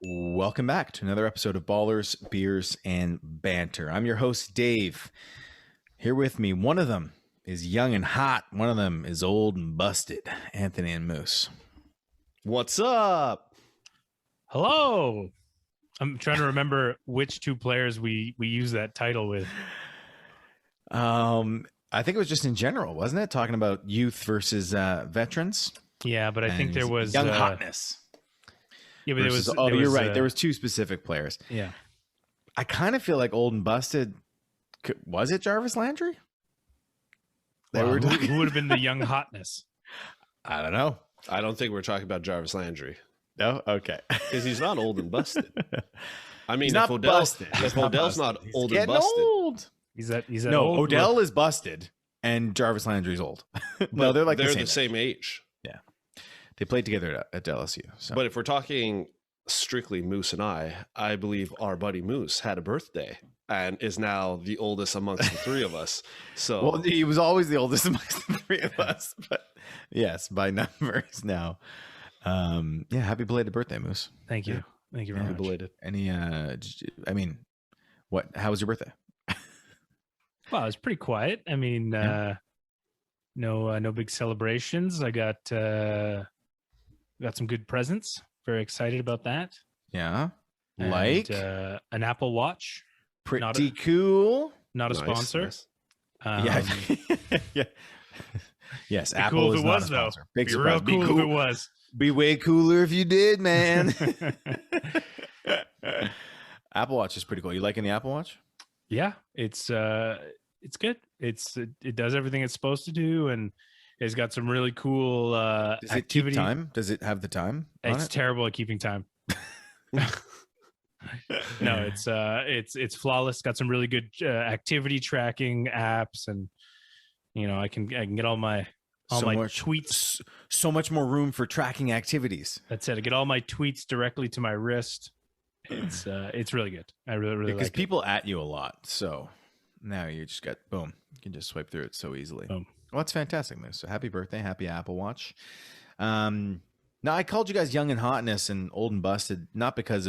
Welcome back to another episode of Ballers, Beers, and Banter. I'm your host, Dave. Here with me, one of them is young and hot. One of them is old and busted. Anthony and Moose. What's up? Hello. I'm trying to remember which two players we use that title with. I think it was just in general, wasn't it? Talking about youth versus veterans. Yeah, but I think there was young hotness. Yeah, but versus, you're right. There was two specific players. Yeah. I kind of feel like old and busted. Was it Jarvis Landry? Well, who would have been the young hotness? I don't know. I don't think we're talking about Jarvis Landry. No? Okay. Because he's not old and busted. I mean, he's not busted. If Odell's not old and getting busted. Old. He's that no, old Odell is busted and Jarvis Landry's old. No, they're like the same age. Yeah. They played together at LSU. So. But if we're talking strictly Moose and I believe our buddy Moose had a birthday and is now the oldest amongst the three of us. So well, he was always the oldest amongst the three of us, but yes, by numbers now. Yeah, happy belated birthday, Moose. Thank you. Yeah. Thank you very much. Belated. Any I mean, how was your birthday? Well, it was pretty quiet. I mean, no big celebrations. I got some good presents. Very excited about that. Yeah. And, like an Apple Watch. Pretty cool. Not a sponsor. Nice. Yeah. Yes, Apple cool if is it not was, a sponsor. though. Big be surprise. Real cool if it was. Be way cooler if you did, man. Apple Watch is pretty cool. You liking the Apple Watch? Yeah, it's good. It does everything it's supposed to do, and it's got some really cool Does it activity. keep time? Does it have the time? It's terrible at keeping time. No, it's flawless. Got some really good activity tracking apps, and I can get all my tweets. So much more room for tracking activities. That's it. I get all my tweets directly to my wrist. It's really good. I really because like people at you a lot. So now you just got boom. You can just swipe through it so easily. Boom. Well, that's fantastic, Moose. So happy birthday, happy Apple Watch. Now I called you guys young and hotness and old and busted, not because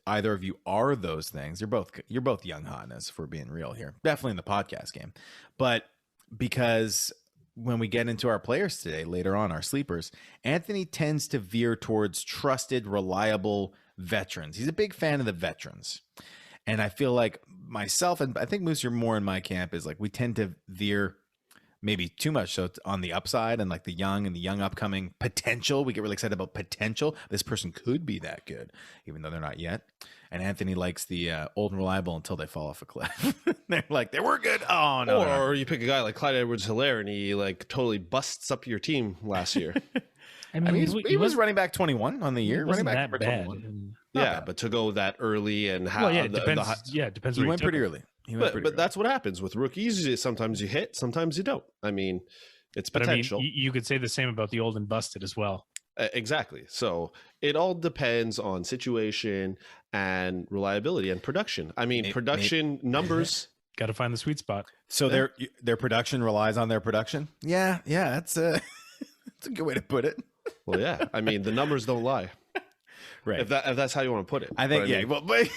either of you are those things. You're both young hotness, if we're being real here. Definitely in the podcast game. But because when we get into our players today, later on, our sleepers, Anthony tends to veer towards trusted, reliable veterans. He's a big fan of the veterans. And I feel like myself, and I think Moose, you're more in my camp, is like we tend to veer maybe too much so on the upside and like the young upcoming potential. We get really excited about potential. This person could be that good, even though they're not yet. And Anthony likes the old and reliable until they fall off a cliff. They're like, they were good. Oh, no. Or you pick a guy like Clyde Edwards-Helaire and he like totally busts up your team last year. I mean, he was running back 21 on the year. Running back that bad. 21. Yeah, but to go that early and how it depends. It depends. He went pretty early. But that's what happens with rookies. Sometimes you hit, sometimes you don't. I mean, it's potential. But I mean, you could say the same about the old and busted as well. Exactly. So it all depends on situation and reliability and production. I mean, production numbers. Got to find the sweet spot. So their production relies on their production. Yeah, that's that's a good way to put it. Well, yeah. I mean, the numbers don't lie. Right. If that's how you want to put it. I think, yeah. Well, but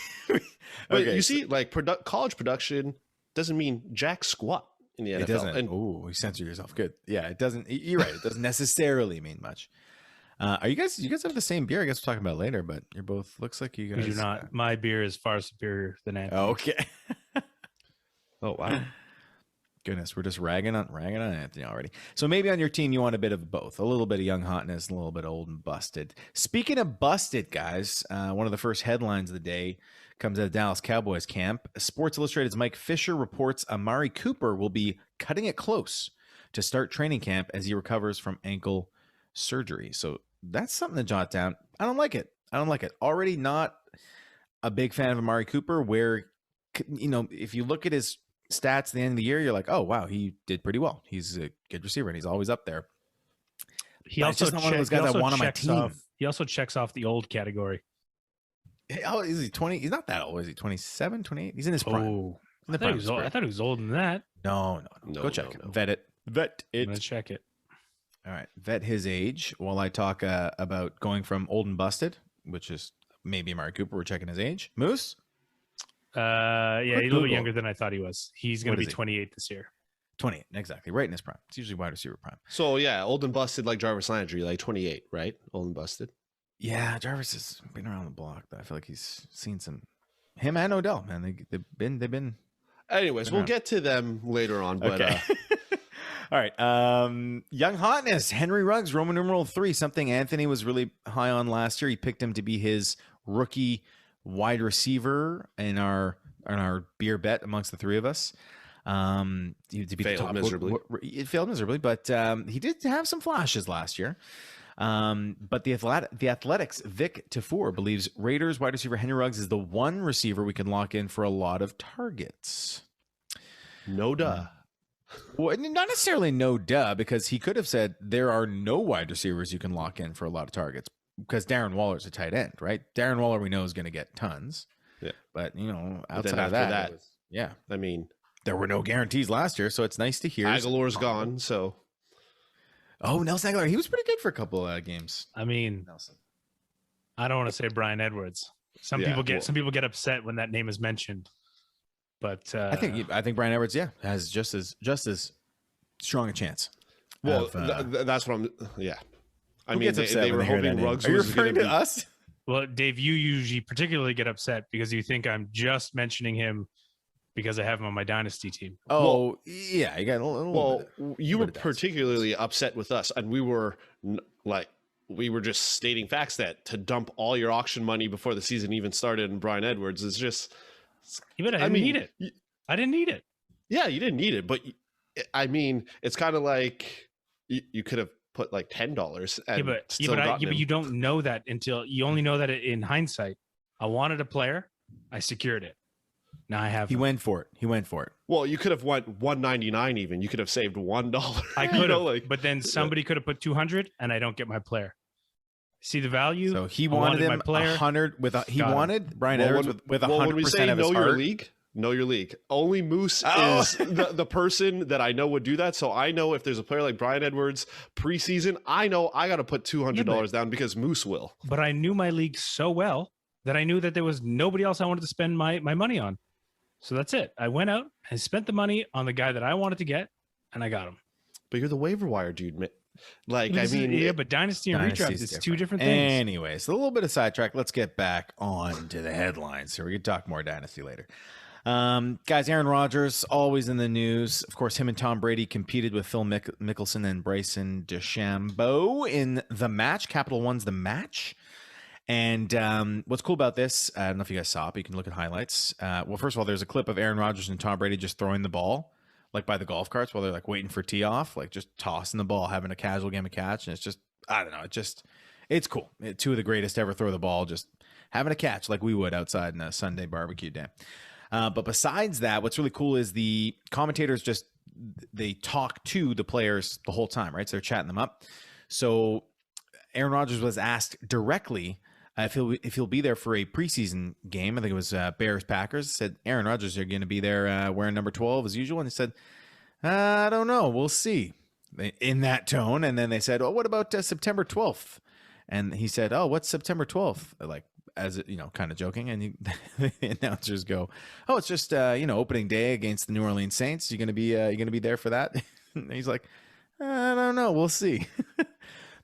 okay, you see, like college production doesn't mean jack squat in the NFL. It doesn't. Oh, you censor yourself. Good. Yeah, it doesn't. You're right. It doesn't necessarily mean much. Are you guys have the same beer? I guess we'll talk about it later, but you're both, looks like you guys. We do not. My beer is far superior than Anthony. Okay. Oh, wow. Goodness, we're just ragging on Anthony already. So maybe on your team you want a bit of both, a little bit of young hotness, a little bit of old and busted. Speaking of busted, guys, one of the first headlines of the day comes out of Dallas Cowboys camp. Sports Illustrated's Mike Fisher reports Amari Cooper will be cutting it close to start training camp as he recovers from ankle surgery. So that's something to jot down. I don't like it. Already not a big fan of Amari Cooper, where, if you look at his stats at the end of the year, you're like, oh wow, he did pretty well. He's a good receiver and he's always up there. He also not one of those guys I want on my team. He also checks off the old category. Oh, is he 20? He's not that old. Is he 27, 28? He's in his prime. Oh, I thought he was older than that. No. Go check it. Vet it. I'm gonna check it. All right. Vet his age while I talk about going from old and busted, which is maybe Amari Cooper. We're checking his age. Moose? Yeah, he's a little bit younger than I thought he was. He's going to be 28 this year. 28, exactly. Right in his prime. It's usually wide receiver prime. So, yeah, old and busted like Jarvis Landry, like 28, right? Old and busted. Yeah, Jarvis has been around the block. I feel like he's seen some. Him and Odell, man. They've been. Anyways, we'll get to them later on. But okay. All right. Young hotness, Henry Ruggs, Roman numeral 3, something Anthony was really high on last year. He picked him to be his rookie wide receiver in our beer bet amongst the three of us. It failed miserably, but he did have some flashes last year. But the Athletics, Vic Tafur believes Raiders wide receiver Henry Ruggs is the one receiver we can lock in for a lot of targets. No duh. Well, not necessarily no duh, because he could have said there are no wide receivers you can lock in for a lot of targets, because Darren Waller's a tight end, right? Darren Waller we know is going to get tons. Yeah. But, outside of that, yeah. I mean, there were no guarantees last year, so it's nice to hear. Aguilar's gone, so. Oh, Nelson Aguilar. He was pretty good for a couple games. I mean, Nelson. I don't want to say Brian Edwards. Some people get upset when that name is mentioned. But I think Brian Edwards, has just as strong a chance. Well, that's what I'm. Yeah, I mean, they were hoping Ruggs. Are you referring to us? Well, Dave, you usually particularly get upset because you think I'm just mentioning him because I have him on my dynasty team. Oh, yeah, you got a little. Well, you were particularly upset with us, and we were just stating facts that to dump all your auction money before the season even started and Brian Edwards is just. Even I didn't need it. I didn't need it. Yeah, you didn't need it, but I mean, it's kind of like you could have put like $10 and but you don't know that until you only know that in hindsight. I wanted a player, I secured it. Now I have. He went for it. Well, you could have went $1.99 even. You could have saved $1. I could have, but then somebody could have put $200, and I don't get my player. See the value? So he wanted him 100 with he wanted Brian Edwards with 100% of his heart. Know your league. Only Moose is the person that I know would do that. So I know if there's a player like Brian Edwards preseason, I know I got to put $200 down because Moose will. But I knew my league so well that I knew that there was nobody else I wanted to spend my money on. So that's it. I went out and spent the money on the guy that I wanted to get, and I got him. But you're the waiver wire dude. But dynasty and redraft is two different things. Anyways, a little bit of sidetrack. Let's get back on to the headlines. So we can talk more dynasty later. Guys, Aaron Rodgers always in the news. Of course, him and Tom Brady competed with Phil Mickelson and Bryson DeChambeau in the match. Capital One's the match. And what's cool about this, I don't know if you guys saw it, but you can look at highlights. Well, first of all, there's a clip of Aaron Rodgers and Tom Brady just throwing the ball, like by the golf carts while they're like waiting for tee off, like just tossing the ball, having a casual game of catch. And it's just, I don't know, it's cool. Two of the greatest to ever throw the ball, just having a catch like we would outside in a Sunday barbecue day. But besides that, what's really cool is the commentators they talk to the players the whole time, right? So they're chatting them up. So Aaron Rodgers was asked directly if he'll be there for a preseason game. I think it was Bears-Packers. Said, Aaron Rodgers, you're going to be there wearing number 12 as usual? And he said, I don't know. We'll see. In that tone. And then they said, what about September 12th? And he said, what's September 12th? Like, as kind of joking. And the announcers go, it's just, opening day against the New Orleans Saints. You're going to be there for that? And he's like, I don't know. We'll see.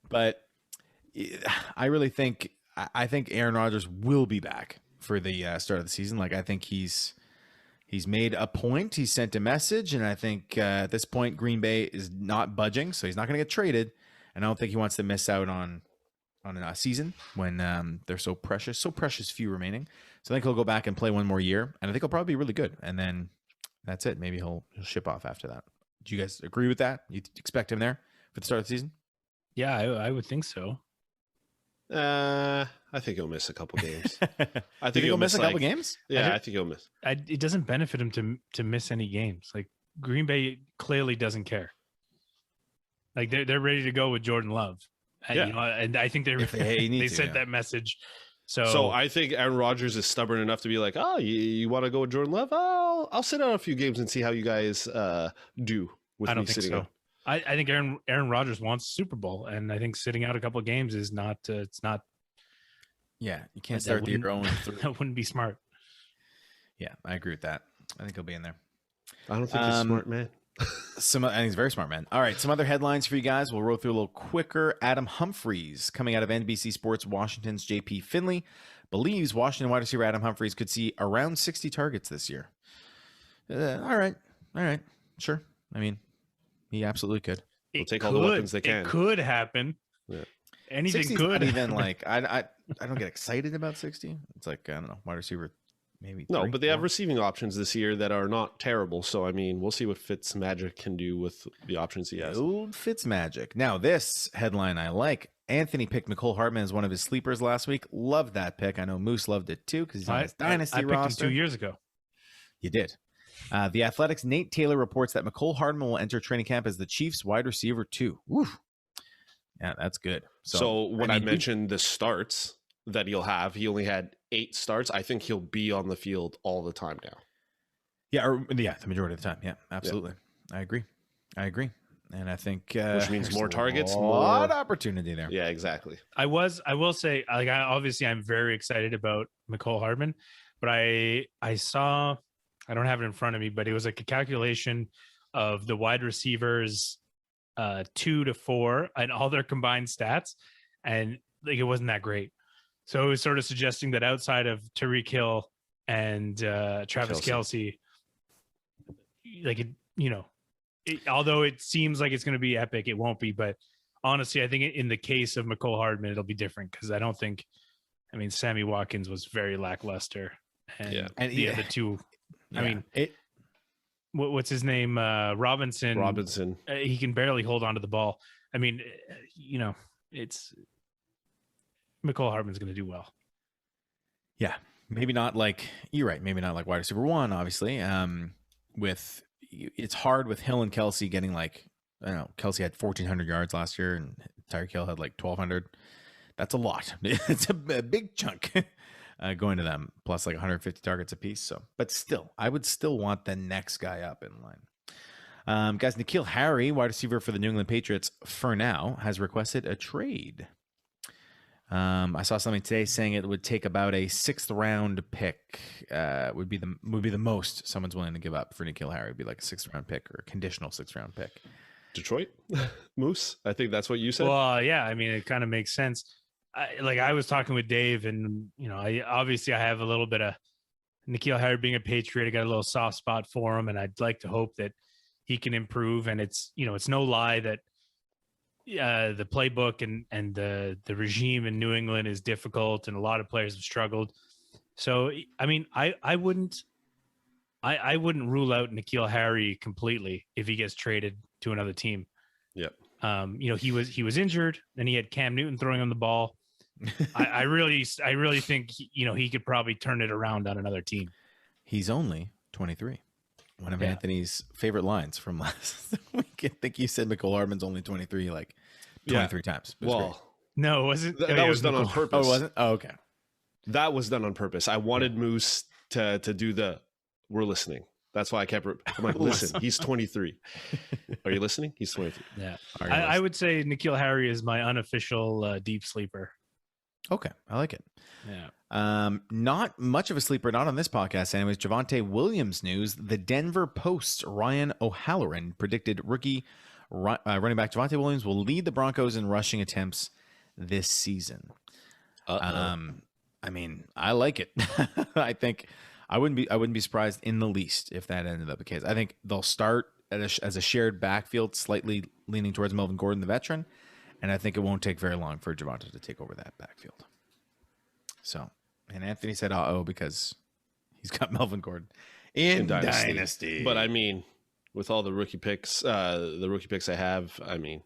But I really think Aaron Rodgers will be back for the start of the season. Like, I think he's made a point. He sent a message, and I think at this point Green Bay is not budging, so he's not going to get traded. And I don't think he wants to miss out on a season when they're so precious few remaining. So I think he'll go back and play one more year, and I think he'll probably be really good. And then that's it. Maybe he'll ship off after that. Do you guys agree with that? You expect him there for the start of the season? Yeah, I would think so. I think he'll miss a couple games. I think he'll miss a couple games. Yeah, I think he'll miss. It doesn't benefit him to miss any games. Like, Green Bay clearly doesn't care. Like, they're ready to go with Jordan Love. And, and I think they sent that message. So I think Aaron Rodgers is stubborn enough to be like, you want to go with Jordan Love? I'll sit out a few games and see how you guys do with me sitting out. I think Aaron Rodgers wants Super Bowl, and I think sitting out a couple of games is not. It's not. Yeah, you can't start the year 0-3. That wouldn't be smart. Yeah, I agree with that. I think he'll be in there. I don't think he's a smart man. I think he's a very smart man. All right, some other headlines for you guys. We'll roll through a little quicker. Adam Humphries, coming out of NBC Sports Washington's JP Finley, believes Washington wide receiver Adam Humphries could see around 60 targets this year. All right, sure. I mean, he absolutely could. We'll take all the weapons they can. It could happen. Yeah. Anything could. Not even like I don't get excited about 60. It's like, I don't know, wide receiver maybe. No, 3, but they 4. have receiving options this year that are not terrible. So I mean, we'll see what Fitzmagic can do with the options he has. Old Fitzmagic. Now, this headline I like. Anthony picked Mecole Hardman as one of his sleepers last week. Loved that pick. I know Moose loved it too because he's on his dynasty roster. I picked him 2 years ago. You did. The Athletic's Nate Taylor reports that Mecole Hardman will enter training camp as the Chiefs wide receiver 2. Woo. Yeah, that's good. So when I mentioned the starts that he'll have, he only had 8 starts. I think he'll be on the field all the time now. Yeah, the majority of the time. Yeah, absolutely. Yeah. I agree. And I think which means more targets, a lot of opportunity there. Yeah, exactly. I will say, like, obviously I'm very excited about Mecole Hardman, but I saw, I don't have it in front of me, but it was like a calculation of the wide receivers 2 to 4 and all their combined stats, and like it wasn't that great. So it was sort of suggesting that outside of Tyreek Hill and Travis Kelce, like although it seems like it's going to be epic, it won't be. But honestly, I think in the case of Mecole Hardman, it'll be different because I don't think. I mean, Sammy Watkins was very lackluster, and the other two. Yeah. I mean, what's his name? Robinson. He can barely hold on to the ball. I mean, it's Mecole Hardman's going to do well. Yeah, maybe not like you're right. Maybe not like wide receiver 1, obviously. It's hard with Hill and Kelce getting like, I don't know, Kelce had 1,400 yards last year and Tyreek Hill had like 1,200. That's a lot. It's a big chunk going to them, plus like 150 targets apiece. So, but still, I would still want the next guy up in line. Guys, N'Keal Harry, wide receiver for the New England Patriots for now, has requested a trade. I saw something today saying it would take about a 6th round pick. Would be the most someone's willing to give up for N'Keal Harry. It'd be like a 6th round pick or a conditional 6th round pick. Detroit, Moose. I think that's what you said. Well, yeah. I mean, it kind of makes sense. I was talking with Dave, and I have a little bit of N'Keal Harry being a Patriot. I got a little soft spot for him, and I'd like to hope that he can improve. And it's it's no lie that the playbook and the regime in New England is difficult, and a lot of players have struggled. So, I mean, I wouldn't rule out N'Keal Harry completely if he gets traded to another team. Yep. He was injured, and he had Cam Newton throwing him the ball. I really think he could probably turn it around on another team. He's only 23. One of Anthony's favorite lines from last week. I think you said Mecole Hardman's only 23, like 23 times. Well, no, was it? That was done on purpose. Oh, it wasn't? Oh, okay. That was done on purpose. I wanted Moose to do the "we're listening." That's why I kept. I'm like, listen, he's 23. Are you listening? He's 23. Yeah, I would say N'Keal Harry is my unofficial deep sleeper. Okay, I like it. Yeah. Not much of a sleeper, not on this podcast anyways. Javonte Williams news. The Denver Post's Ryan O'Halloran predicted rookie running back Javonte Williams will lead the Broncos in rushing attempts this season. I mean, I like it. I think I wouldn't be surprised in the least if that ended up the case. I think they'll start as a shared backfield, slightly leaning towards Melvin Gordon, the veteran. And I think it won't take very long for Javonte to take over that backfield. So, and Anthony said, because he's got Melvin Gordon in Dynasty. But I mean, with all the rookie picks I have, I mean,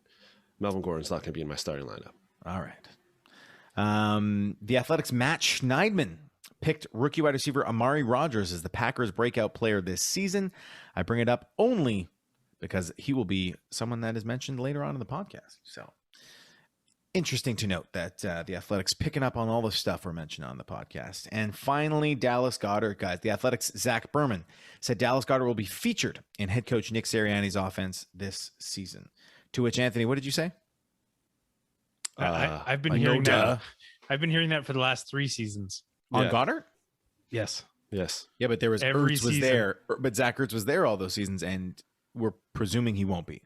Melvin Gordon's not going to be in my starting lineup. All right. The Athletics' Matt Schneidman picked rookie wide receiver Amari Rodgers as the Packers' breakout player this season. I bring it up only because he will be someone that is mentioned later on in the podcast. So, interesting to note that the Athletics picking up on all the stuff we're mentioning on the podcast. And finally, Dallas Goedert, guys. The Athletics' Zach Berman said Dallas Goedert will be featured in head coach Nick Sirianni's offense this season. To which, Anthony, what did you say? I've been hearing I've been hearing that for the last 3 seasons. On Goedert? Yes. Yes. Yeah, but there was Every Ertz was season. there, but Zach Ertz was there all those seasons, and we're presuming he won't be.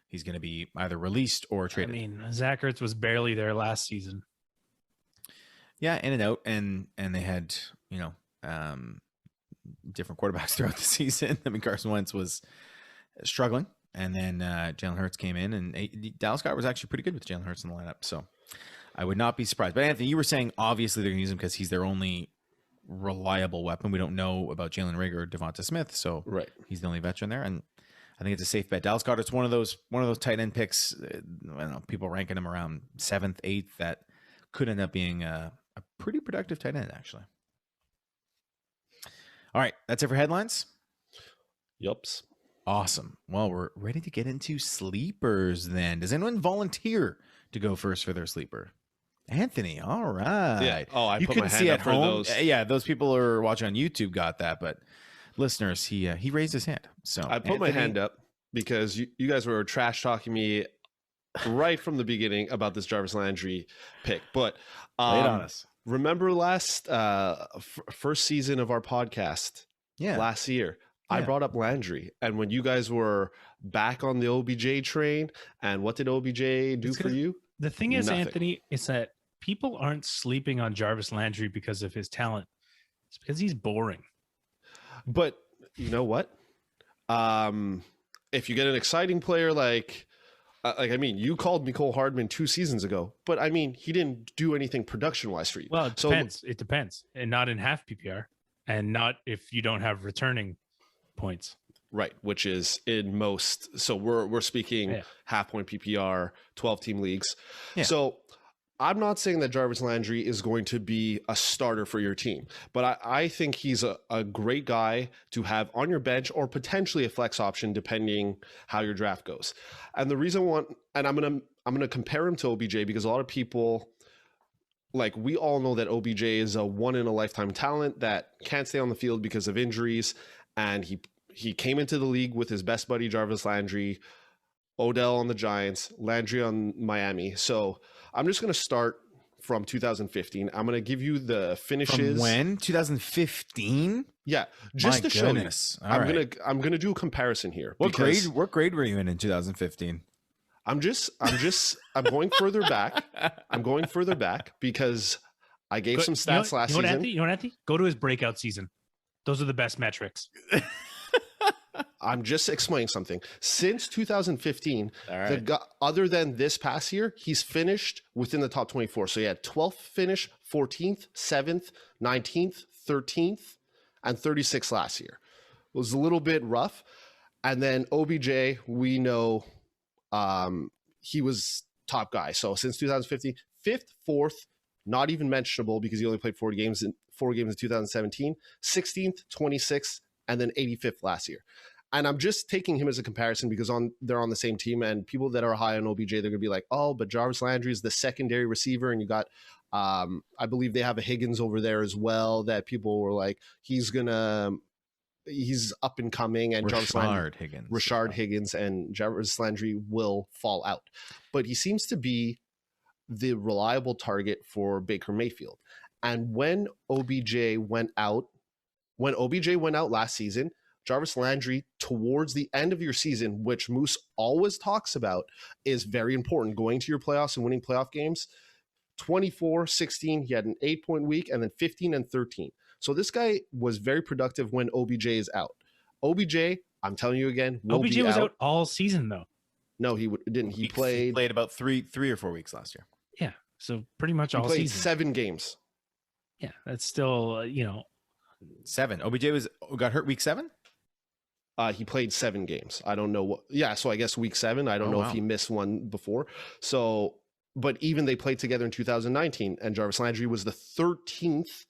He's going to be either released or traded. I mean, Zach Ertz was barely there last season. Yeah, in and out, and they had, you know, different quarterbacks throughout the season. I mean, Carson Wentz was struggling, and then Jalen Hurts came in, and Dallas Goedert was actually pretty good with Jalen Hurts in the lineup. So I would not be surprised. But Anthony, you were saying obviously they're going to use him because he's their only reliable weapon. We don't know about Jalen Reagor or Devonta Smith, so Right. he's the only veteran there, and I think it's a safe bet. Dallas Goedert's one of those tight end picks. I don't know, people ranking him around 7th, 8th. That could end up being a pretty productive tight end, actually. All right, that's it for headlines. Yups. Awesome. Well, we're ready to get into sleepers then. Does anyone volunteer to go first for their sleeper? Anthony, all right. Yeah. Oh, I you put my couldn't hand see up at for home. those. Yeah, those people who are watching on YouTube got that, but listeners, he raised his hand. So I put my hand up because you guys were trash talking me right from the beginning about this Jarvis Landry pick. But lay it on us. Remember last first season of our podcast last year, I brought up Landry. And when you guys were back on the OBJ train, and what did OBJ do for you? The thing is, Nothing. Anthony, is that people aren't sleeping on Jarvis Landry because of his talent. It's because he's boring. But you know what? If you get an exciting player like I mean, you called Mecole Hardman 2 seasons ago, but I mean, he didn't do anything production-wise for you. Well, it depends. It depends, and not in half PPR, and not if you don't have returning points. Right, which is in most. So we're speaking half point PPR, 12-team leagues. Yeah. So I'm not saying that Jarvis Landry is going to be a starter for your team, but I think he's a great guy to have on your bench or potentially a flex option depending how your draft goes. And the reason I'm gonna compare him to OBJ because a lot of people, like, we all know that OBJ is a one in a lifetime talent that can't stay on the field because of injuries, and he came into the league with his best buddy Jarvis Landry, Odell on the Giants, Landry on Miami. So I'm just going to start from 2015. I'm going to give you the finishes. From when? 2015? Yeah, just to show you. I'm going to do a comparison here. What grade were you in 2015? I'm going further back. I'm going further back because I gave some stats last season. You know what, Anthony? Go to his breakout season. Those are the best metrics. I'm just explaining something. Since 2015, other than this past year, he's finished within the top 24. So he had 12th finish, 14th, 7th, 19th, 13th, and 36th last year. It was a little bit rough. And then OBJ, we know he was top guy. So since 2015, 5th, 4th, not even mentionable because he only played 4 games in 2017, 16th, 26th, and then 85th last year. And I'm just taking him as a comparison because they're on the same team, and people that are high on OBJ, they're going to be like, oh, but Jarvis Landry is the secondary receiver, and you got, I believe they have a Higgins over there as well that people were like, he's up and coming, and Rashard Higgins and Jarvis Landry will fall out. But he seems to be the reliable target for Baker Mayfield. And when OBJ went out last season, Jarvis Landry, towards the end of your season, which Moose always talks about, is very important. Going to your playoffs and winning playoff games, 24-16, he had an 8-point week, and then 15 and 13. So this guy was very productive when OBJ is out. OBJ, I'm telling you again, OBJ was out all season, though. No, he didn't. He played about three or 4 weeks last year. Yeah, so pretty much all season. He played 7 games. Yeah, that's still, 7. OBJ got hurt week 7? He played 7 games. I don't know what. Yeah, so I guess week 7. I don't know if he missed one before. So, but even they played together in 2019, and Jarvis Landry was the 13th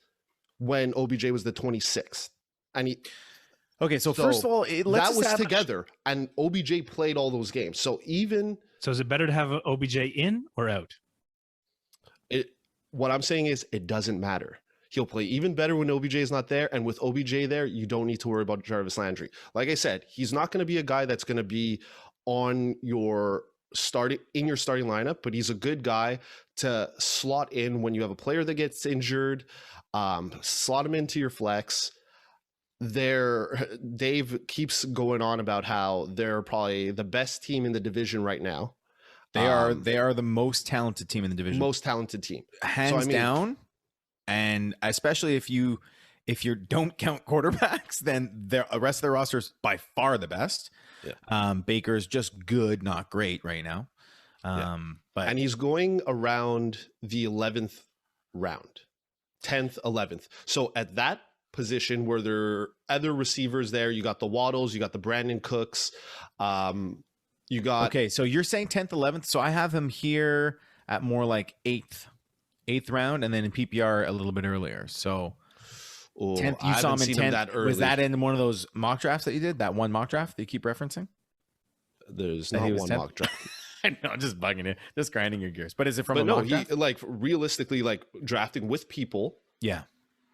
when OBJ was the 26th. And he. Okay, so first of all, that was together, and OBJ played all those games. So is it better to have OBJ in or out? What I'm saying is, it doesn't matter. He'll play even better when OBJ is not there. And with OBJ there, you don't need to worry about Jarvis Landry. Like I said, he's not going to be a guy that's going to be on your starting in your starting lineup, but he's a good guy to slot in when you have a player that gets injured. Slot him into your flex. Dave keeps going on about how they're probably the best team in the division right now. They are the most talented team in the division. Most talented team, hands down. And especially if you don't count quarterbacks, then the rest of the roster is by far the best. Yeah. Baker's just good, not great right now. But he's going around the 11th round, 10th, 11th. So at that position where there are other receivers there, you got the Waddles, you got the Brandon Cooks, you got. Okay, so you're saying 10th, 11th. So I have him here at more like 8th round, and then in PPR a little bit earlier. So 10th, you saw him in 10th. That early. Was that in one of those mock drafts that you did? That one mock draft that you keep referencing? There's not one 10th? Mock draft. I know, I'm just bugging you, just grinding your gears. But is it from a mock draft? Like realistically, like drafting with people. Yeah.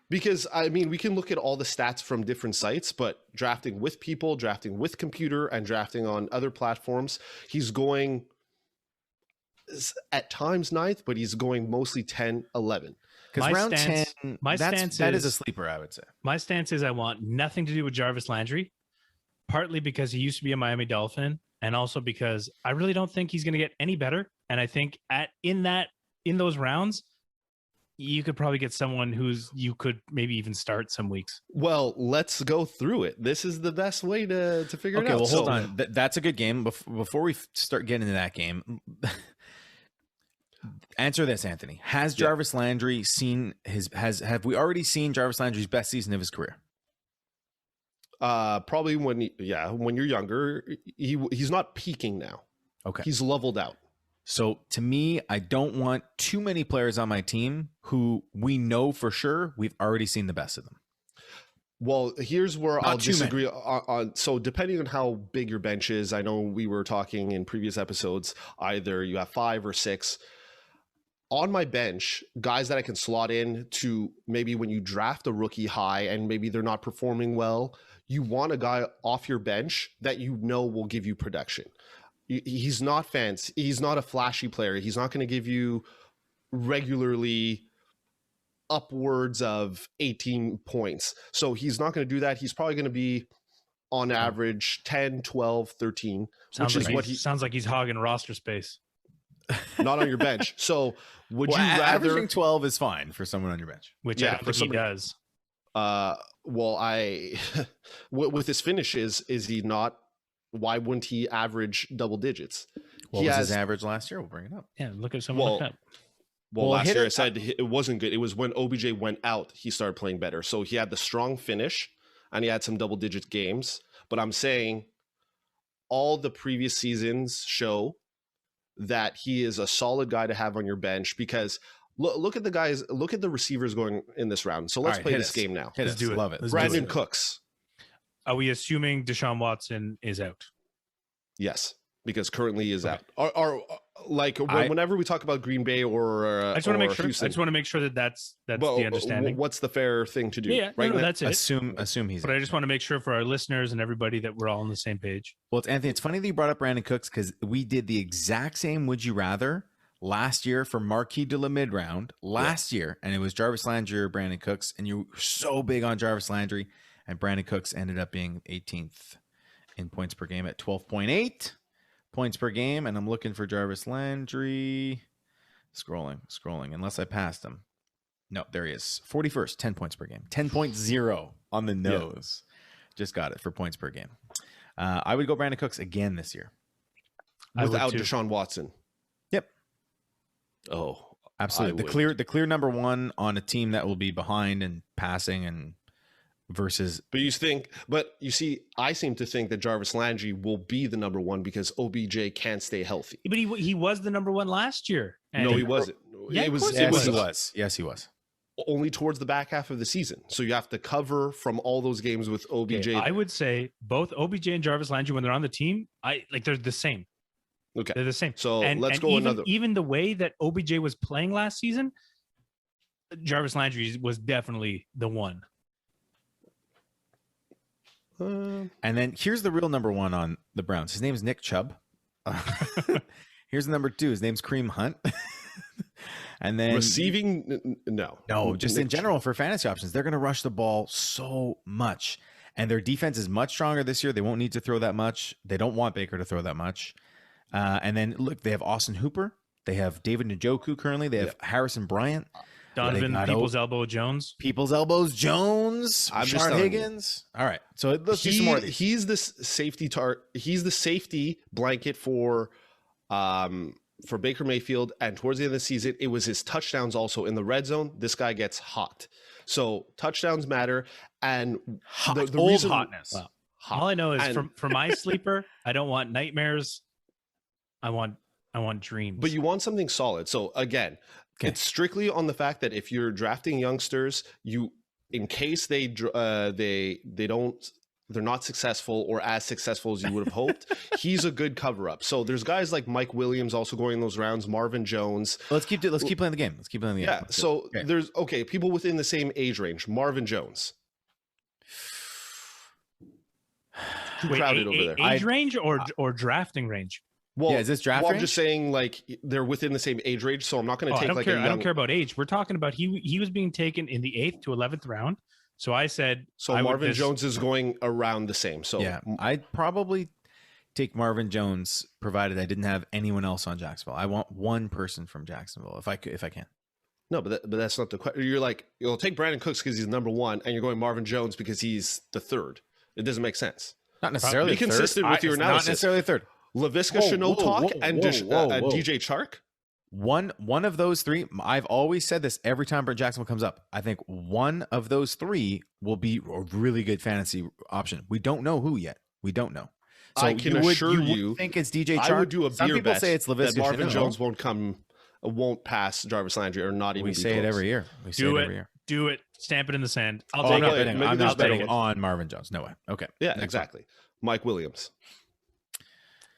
Because I mean, we can look at all the stats from different sites, but drafting with people, drafting with computer, and drafting on other platforms, he's going at times 9th, but he's going mostly 10, 11. Because round 10, that is a sleeper, I would say. My stance is I want nothing to do with Jarvis Landry, partly because he used to be a Miami Dolphin, and also because I really don't think he's going to get any better. And I think in those rounds, you could probably get someone you could maybe even start some weeks. Well, let's go through it. This is the best way to figure it out. Okay, well, hold on. That's a good game. Before we start getting into that game, answer this, Anthony. Has Jarvis Landry have we already seen Jarvis Landry's best season of his career? Probably when you're younger, he's not peaking now. Okay. He's leveled out. So to me, I don't want too many players on my team who we know for sure we've already seen the best of them. Well, here's where I'll disagree on. So depending on how big your bench is, I know we were talking in previous episodes, either you have 5 or 6. On my bench, guys that I can slot in to maybe when you draft a rookie high and maybe they're not performing well, you want a guy off your bench that you know will give you production. He's not fancy. He's not a flashy player. He's not going to give you regularly upwards of 18 points. So he's not going to do that. He's probably going to be on average 10, 12, 13. Sounds like he's hogging roster space. Not on your bench. So would you rather... Averaging 12 is fine for someone on your bench. Which I don't think he does. With his finishes, is he not... Why wouldn't he average double digits? What was his average last year? We'll bring it up. Yeah, look at someone like that. Well, last year I said it wasn't good. It was when OBJ went out, he started playing better. So he had the strong finish and he had some double-digit games. But I'm saying all the previous seasons show that he is a solid guy to have on your bench because look at the receivers going in this round. So let's play this game now. Let's do it. Love it. Brandon Cooks. Are we assuming Deshaun Watson is out? Yes, because currently he is out. Whenever we talk about Green Bay or I just want to make sure. Houston, I just want to make sure that's the understanding. What's the fair thing to do? Yeah, right? That's it. Assume he's. But I just want to make sure for our listeners and everybody that we're all on the same page. Well, it's Anthony. It's funny that you brought up Brandon Cooks because we did the exact same. Would you rather last year for Marquis de la mid round last year, and it was Jarvis Landry or Brandon Cooks, and you were so big on Jarvis Landry. And Brandon Cooks ended up being 18th in points per game at 12.8 points per game. And I'm looking for Jarvis Landry. Scrolling, unless I passed him. No, there he is. 41st, 10 points per game. 10.0 on the nose. Just got it for points per game. I would go Brandon Cooks again this year. Without Deshaun Watson. Yep. Oh, absolutely. The clear number one on a team that will be behind and passing and versus. But you see, I seem to think that Jarvis Landry will be the number one because OBJ can't stay healthy. But he was the number one last year. No, he wasn't. Yeah, he was. Yes, he was. Only towards the back half of the season. So you have to cover from all those games with OBJ. Okay, I would say both OBJ and Jarvis Landry, when they're on the team, they're the same. Okay. They're the same. So let's go another. Even the way that OBJ was playing last season, Jarvis Landry was definitely the one. And then here's the real number one on the Browns. His name is Nick Chubb. Here's the number 2. His name's Kareem Hunt. And then receiving, no, just in general for fantasy options, they're going to rush the ball so much. And their defense is much stronger this year. They won't need to throw that much. They don't want Baker to throw that much. And then look, they have Austin Hooper. They have David Njoku currently. They have Harrison Bryant. Donovan People's Elbow Jones. People's Elbows Jones. Rashard Higgins. All right. So let's do some more of these. He's the safety He's the safety blanket for Baker Mayfield. And towards the end of the season, it was his touchdowns also in the red zone. This guy gets hot. So touchdowns matter. And the reason hotness. Wow. All I know is for my sleeper, I don't want nightmares. I want dreams. But you want something solid. So again, it's strictly on the fact that if you're drafting youngsters, in case they're not successful or as successful as you would have hoped, he's a good cover up. So there's guys like Mike Williams also going in those rounds, Marvin Jones. Let's keep playing the game. Yeah. So there's people within the same age range. Marvin Jones. Too crowded over there. Age range or drafting range? Well, is this draft range? I'm just saying, like, they're within the same age range, so I'm not going to take I don't care about age. We're talking about he was being taken in the 8th to 11th round. So I said, Marvin Jones is going around the same. So yeah, I'd probably take Marvin Jones, provided I didn't have anyone else on Jacksonville. I want one person from Jacksonville if I can. No, but that's not the question. You're like, you'll take Brandon Cooks because he's number 1, and you're going Marvin Jones because he's the 3rd. It doesn't make sense. Not necessarily. Be consistent with your analysis. Not necessarily 3rd. Laviska Shenault and DJ Chark. One of those 3. I've always said this every time Brent Jacksonville comes up. I think one of those 3 will be a really good fantasy option. We don't know who yet. We don't know. So I can assure you, think it's DJ Chark. I would do a Some beer people bet say it's Laviska that Marvin Shenault. Jones won't pass Jarvis Landry or not even. We say it every year. Do it. Stamp it in the sand. I'm not betting on Marvin Jones. No way. Okay. Yeah, exactly. Mike Williams.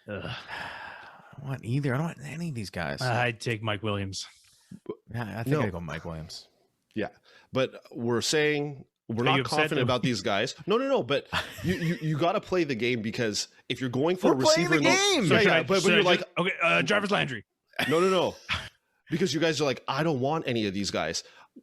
I don't want either. I don't want any of these guys. I'd take Mike Williams. Yeah, I think I'd go Mike Williams. Yeah, but we're saying we're not confident about these guys. No. But you got to play the game, because if you're going for a receiver, the game. But you're like, okay, Jarvis Landry. No, because you guys are like, I don't want any of these guys.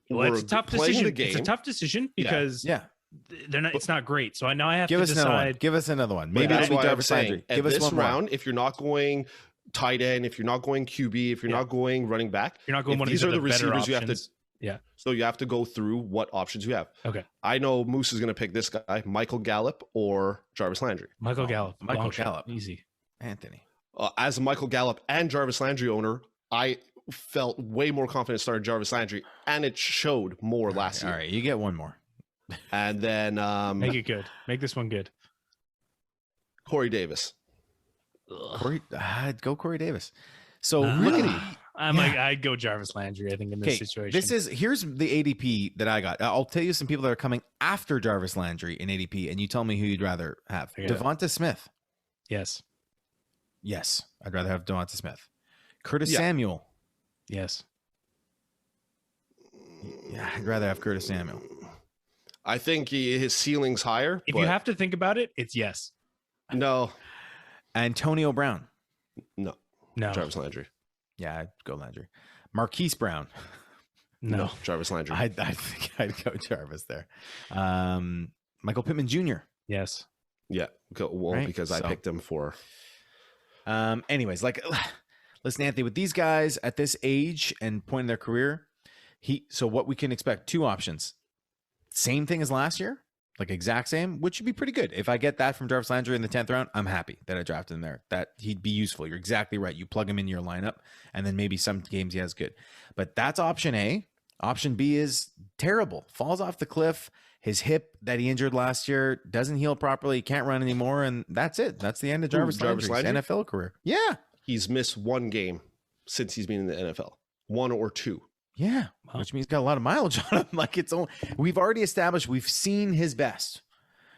Well, it's a tough decision. It's a tough decision because they're not. It's not great. So now I have to decide. Give us another one. Maybe it'll be Jarvis Landry. Give us one round. If you're not going tight end, if you're not going QB, if you're not going running back, you're not going one of these. These are the receivers you have to. Yeah. So you have to go through what options you have. Okay. I know Moose is going to pick this guy, Michael Gallup or Jarvis Landry. Michael Gallup. Easy. Anthony. As a Michael Gallup and Jarvis Landry owner, I felt way more confident starting Jarvis Landry, and it showed more last year. All right, you get one more. And then make it good. Make this one good. Corey Davis. I'd go Corey Davis. So really, I'd go Jarvis Landry, I think, in this situation. Here's the ADP that I got. I'll tell you some people that are coming after Jarvis Landry in ADP, and you tell me who you'd rather have. Devonta Smith. Yes, I'd rather have Devonta Smith. Curtis Samuel. Yes. Yeah, I'd rather have Curtis Samuel. I think his ceiling's higher. If you have to think about it, it's yes. No. Antonio Brown. No. Jarvis Landry. Yeah, I'd go Landry. Marquise Brown. No. Jarvis Landry. I think I'd go Jarvis there. Michael Pittman Jr. Yes. Yeah. Because I picked him for. Anyways, listen, Anthony, with these guys at this age and point in their career, so what we can expect, 2 options. Same thing as last year, like exact same, which would be pretty good. If I get that from Jarvis Landry in the 10th round, I'm happy that I drafted him there. That he'd be useful. You're exactly right. You plug him in your lineup, and then maybe some games he has good. But that's option A. Option B is terrible. Falls off the cliff. His hip that he injured last year doesn't heal properly. He can't run anymore, and that's it. That's the end of Jarvis Landry's NFL career. Yeah. He's missed 1 game since he's been in the NFL. 1 or 2. Yeah, which means he's got a lot of mileage on him. We've already established, we've seen his best,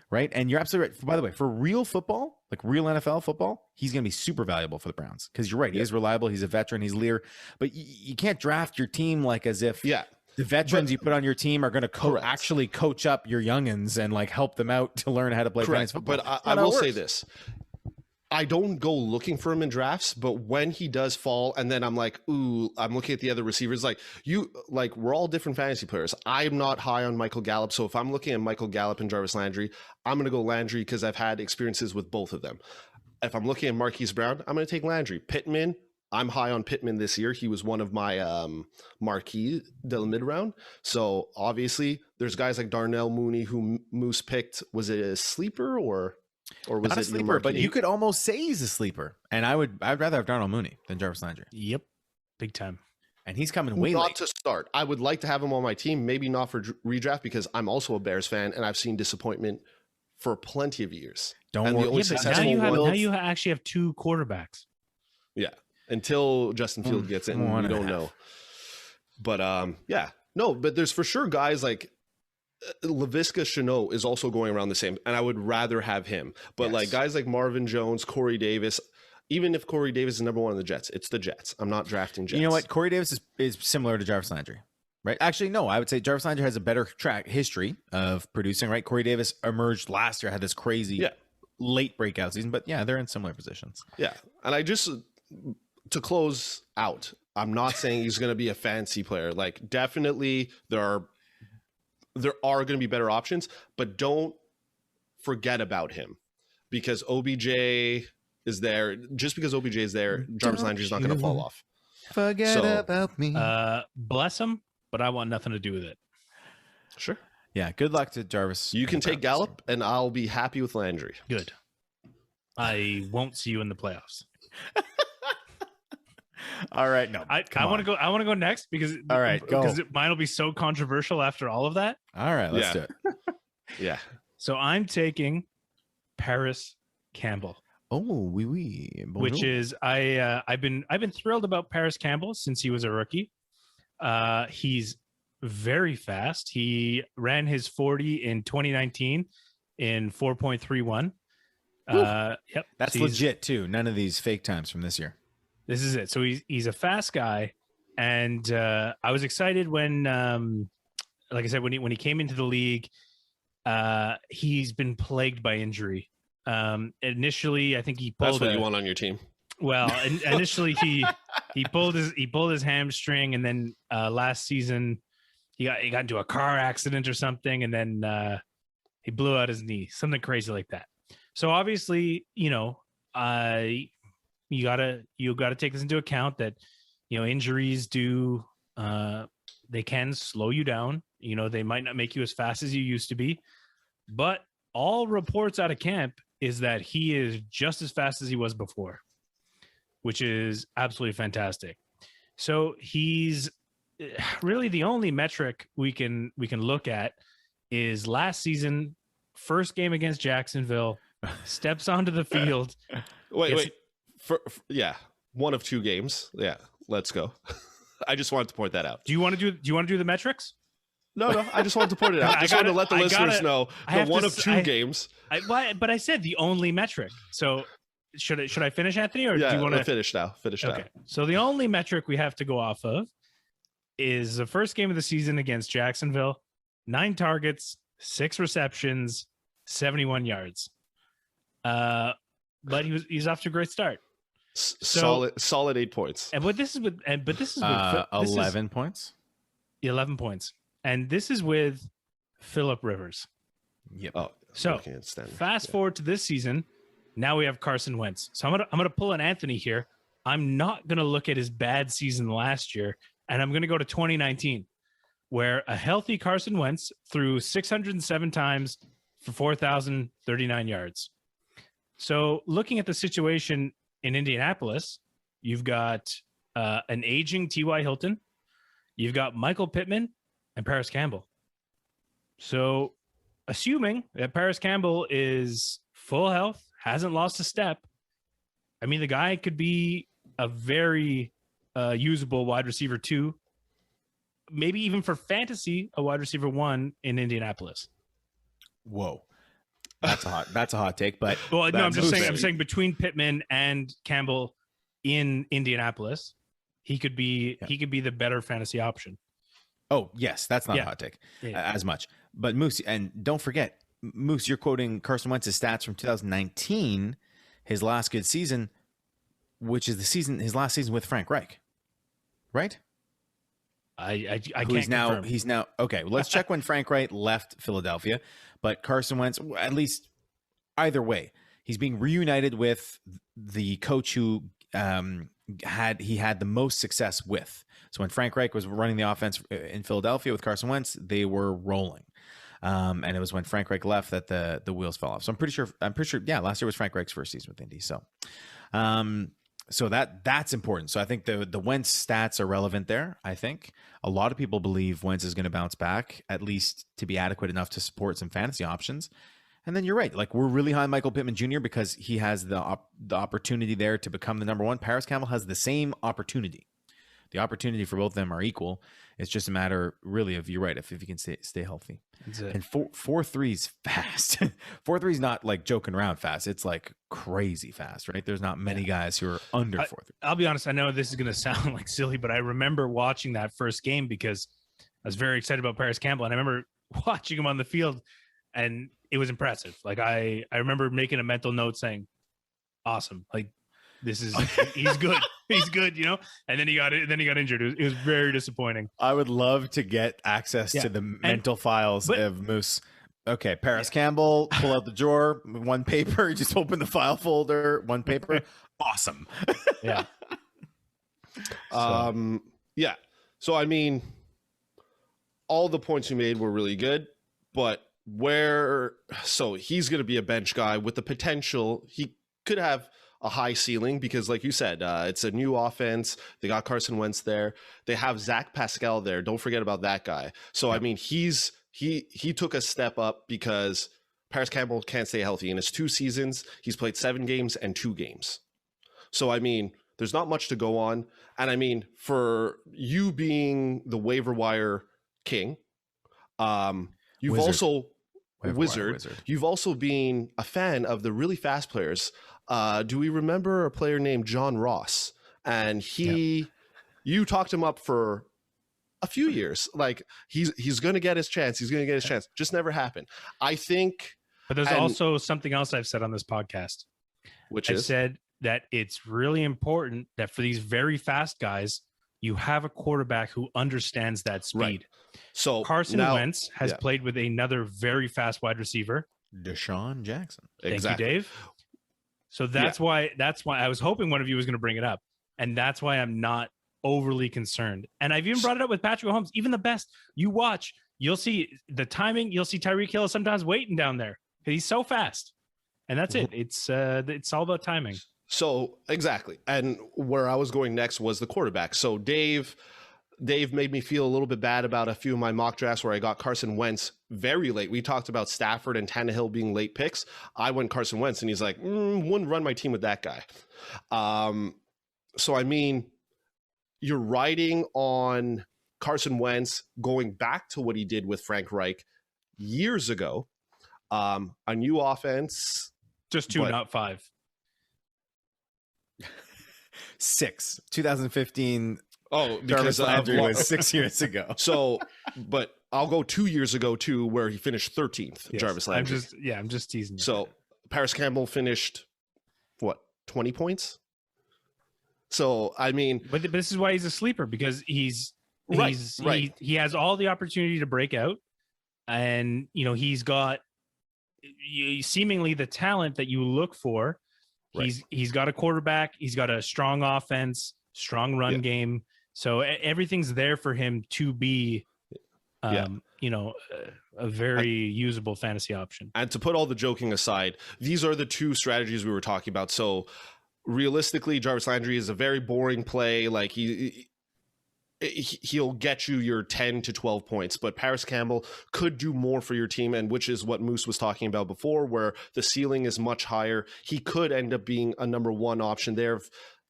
right? And you're absolutely right. By the way, for real football, like real NFL football, he's going to be super valuable for the Browns, because you're right. He is reliable. He's a veteran. He's Lear. But you can't draft your team like as if the veterans you put on your team are going to actually coach up your youngins and help them out to learn how to play fantasy football. But I will say this. I don't go looking for him in drafts, but when he does fall, and then I'm like, ooh, I'm looking at the other receivers. We're all different fantasy players. I'm not high on Michael Gallup, so if I'm looking at Michael Gallup and Jarvis Landry, I'm going to go Landry because I've had experiences with both of them. If I'm looking at Marquise Brown, I'm going to take Landry. Pittman, I'm high on Pittman this year. He was one of my marquee the mid round. So obviously, there's guys like Darnell Mooney who Moose picked. Was it a sleeper or was not it a sleeper? But you could almost say he's a sleeper. And I'd rather have Darnell Mooney than Jarvis Landry. Yep, big time. And he's coming way not late. To start. I would like to have him on my team, maybe not for redraft because I'm also a Bears fan and I've seen disappointment for plenty of years. Don't worry. Now you actually have 2 quarterbacks. Yeah. Until Justin Fields gets in, we don't know. But but there's for sure guys like Laviska Shenault is also going around the same, and I would rather have him. But like guys like Marvin Jones, Corey Davis, even if Corey Davis is number 1 on the Jets, it's the Jets. I'm not drafting Jets. You know what? Corey Davis is similar to Jarvis Landry, right? Actually, no, I would say Jarvis Landry has a better track history of producing, right? Corey Davis emerged last year, had this crazy late breakout season, but they're in similar positions. Yeah. And I just, to close out, I'm not saying he's going to be a fancy player. Like, definitely there are going to be better options, but don't forget about him because OBJ is there. Just because OBJ is there, Jarvis Landry is not going to fall off. Forget about me. Bless him, but I want nothing to do with it. Sure. Yeah. Good luck to Jarvis. You can take Gallup, and I'll be happy with Landry. Good. I won't see you in the playoffs. All right, no. I want to go. I want to go next because mine will be so controversial after all of that. All right, let's do it. Yeah. So I'm taking Parris Campbell. Oh, oui. Which is I've been thrilled about Parris Campbell since he was a rookie. He's very fast. He ran his 40 in 2019 in 4.31. Yep, that's legit too. None of these fake times from this year. This is it. So he's a fast guy, and I was excited when, like I said, when he came into the league. He's been plagued by injury. Initially, I think he pulled. That's what you want on your team. Well, initially he pulled his hamstring, and then last season he got into a car accident or something, and then he blew out his knee, something crazy like that. So obviously, you gotta take this into account that injuries do they can slow you down. They might not make you as fast as you used to be, but all reports out of camp is that he is just as fast as he was before, which is absolutely fantastic. So he's really the only metric we can look at is last season, first game against Jacksonville, steps onto the field. Wait. One of 2 games. Yeah, let's go. I just wanted to point that out. Do you want to do the metrics? No. I just wanted to point it out. I just wanted to let the listeners know the one of 2 games. But I said the only metric. So should I finish, Anthony, or do you want to finish now? Finish now. So the only metric we have to go off of is the first game of the season against Jacksonville. 9 targets, 6 receptions, 71 yards. But he's off to a great start. Solid 8 points. But this is with 11 points. 11 points. And this is with Phillip Rivers. Yep. Oh, so fast forward to this season. Now we have Carson Wentz. So I'm gonna pull an Anthony here. I'm not gonna look at his bad season last year, and I'm gonna go to 2019, where a healthy Carson Wentz threw 607 times for 4,039 yards. So looking at the situation in Indianapolis, you've got an aging T.Y. Hilton, you've got Michael Pittman, and Parris Campbell. So assuming that Parris Campbell is full health, hasn't lost a step, I mean, the guy could be a very usable wide receiver 2, maybe even for fantasy, a wide receiver 1 in Indianapolis. Whoa. That's a hot take, but well, no, I'm saying between Pittman and Campbell in Indianapolis, he could be the better fantasy option. Oh, yes, that's not a hot take as much. But Moose, and don't forget, Moose, you're quoting Carson Wentz's stats from 2019. his last good season, which is his last season with Frank Reich, right? I can't confirm. He's now okay. Let's check when Frank Reich left Philadelphia. But Carson Wentz, at least either way, he's being reunited with the coach who had the most success with. So when Frank Reich was running the offense in Philadelphia with Carson Wentz, they were rolling. And it was when Frank Reich left that the wheels fell off. So I'm pretty sure. Yeah, last year was Frank Reich's first season with Indy. So, so that's important. So I think the Wentz stats are relevant there. I think a lot of people believe Wentz is going to bounce back, at least to be adequate enough to support some fantasy options. And then you're right. Like, we're really high on Michael Pittman Jr. because he has the opportunity there to become the number one. Parris Campbell has the same opportunity. The opportunity for both of them are equal. It's just a matter, really, of, you're right, if you can stay healthy. And 4-3's fast. 4-3's not like joking around fast. It's like crazy fast, right? There's not many guys who are under 4-3. I'll be honest. I know this is going to sound like silly, but I remember watching that first game because I was very excited about Parris Campbell. And I remember watching him on the field, and it was impressive. Like, I remember making a mental note saying, awesome. Like, he's good. He's good, you know? And then he got injured. It was very disappointing. I would love to get access to the mental files of Moose. Okay, Parris Campbell, pull out the drawer, one paper, just open the file folder, one paper. Awesome. Yeah. Yeah. So, I mean, all the points you made were really good, but he's going to be a bench guy with the potential. He could have a high ceiling because, like you said, it's a new offense. They got Carson Wentz there. They have Zach Pascal there. Don't forget about that guy. So, I mean, he took a step up because Parris Campbell can't stay healthy. In his 2 seasons, he's played 7 games and 2 games. So, I mean, there's not much to go on. And I mean, for you being the waiver wire king, you've also you've also been a fan of the really fast players. Do we remember a player named John Ross? And you talked him up for a few years. Like, he's going to get his chance. He's going to get his chance. Just never happened. I think. But there's also something else I've said on this podcast, I've said that it's really important that for these very fast guys, you have a quarterback who understands that speed. Right. So Carson Wentz has played with another very fast wide receiver, Deshaun Jackson. Thank you, Dave. So that's why I was hoping one of you was going to bring it up. And that's why I'm not overly concerned. And I've even brought it up with Patrick Mahomes. Even the best you watch, you'll see the timing. You'll see Tyreek Hill sometimes waiting down there. He's so fast. And that's it. It's all about timing. So exactly. And where I was going next was the quarterback. So Dave made me feel a little bit bad about a few of my mock drafts where I got Carson Wentz very late. We talked about Stafford and Tannehill being late picks. I went Carson Wentz, and he's like, wouldn't run my team with that guy. So, I mean, you're riding on Carson Wentz going back to what he did with Frank Reich years ago. A new offense. Just 2, not 5. 6. 2015. Oh, Jarvis Landry was 6 years ago. So, but I'll go 2 years ago too, where he finished 13th. Yes, Jarvis Landry. I'm just teasing you. So Parris Campbell finished 20 points. So I mean, but this is why he's a sleeper, because he has all the opportunity to break out, and he's got seemingly the talent that you look for. Right. He's got a quarterback. He's got a strong offense, strong run game. So everything's there for him to be, a very usable fantasy option. And to put all the joking aside, these are the 2 strategies we were talking about. So realistically, Jarvis Landry is a very boring play. Like he'll get you your 10 to 12 points, but Parris Campbell could do more for your team, and which is what Moose was talking about before, where the ceiling is much higher. He could end up being a number 1 option there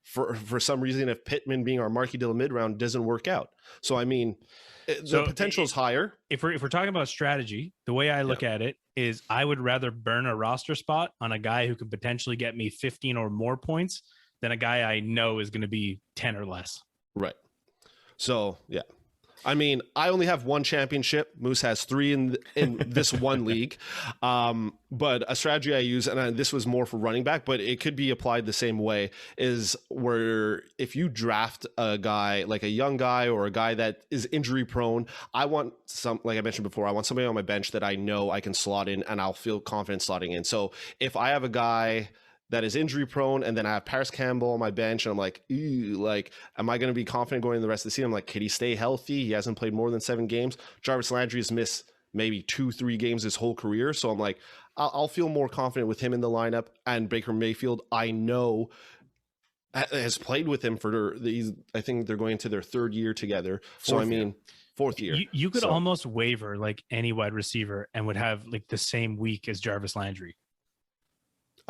for some reason if Pittman being our Marquis de la mid-round doesn't work out. So, I mean, the potential is higher. If we're talking about strategy, the way I look at it is I would rather burn a roster spot on a guy who could potentially get me 15 or more points than a guy I know is going to be 10 or less. Right. So, yeah. I mean, I only have one championship. Moose has 3 in this one league. But a strategy I use, and this was more for running back, but it could be applied the same way, is where if you draft a guy, like a young guy or a guy that is injury prone, I want like I mentioned before, I want somebody on my bench that I know I can slot in and I'll feel confident slotting in. So if I have a guy that is injury prone, and then I have Parris Campbell on my bench, and I'm like, ew, like, am I going to be confident going in the rest of the season? I'm like, can he stay healthy? He hasn't played more than 7 games. Jarvis Landry has missed maybe 2-3 games his whole career. So I'm like, I'll feel more confident with him in the lineup. And Baker Mayfield, I know, has played with him for these. I think they're going into their 3rd year together. So I mean, 4th year. You could almost waiver like any wide receiver and would have like the same week as Jarvis Landry.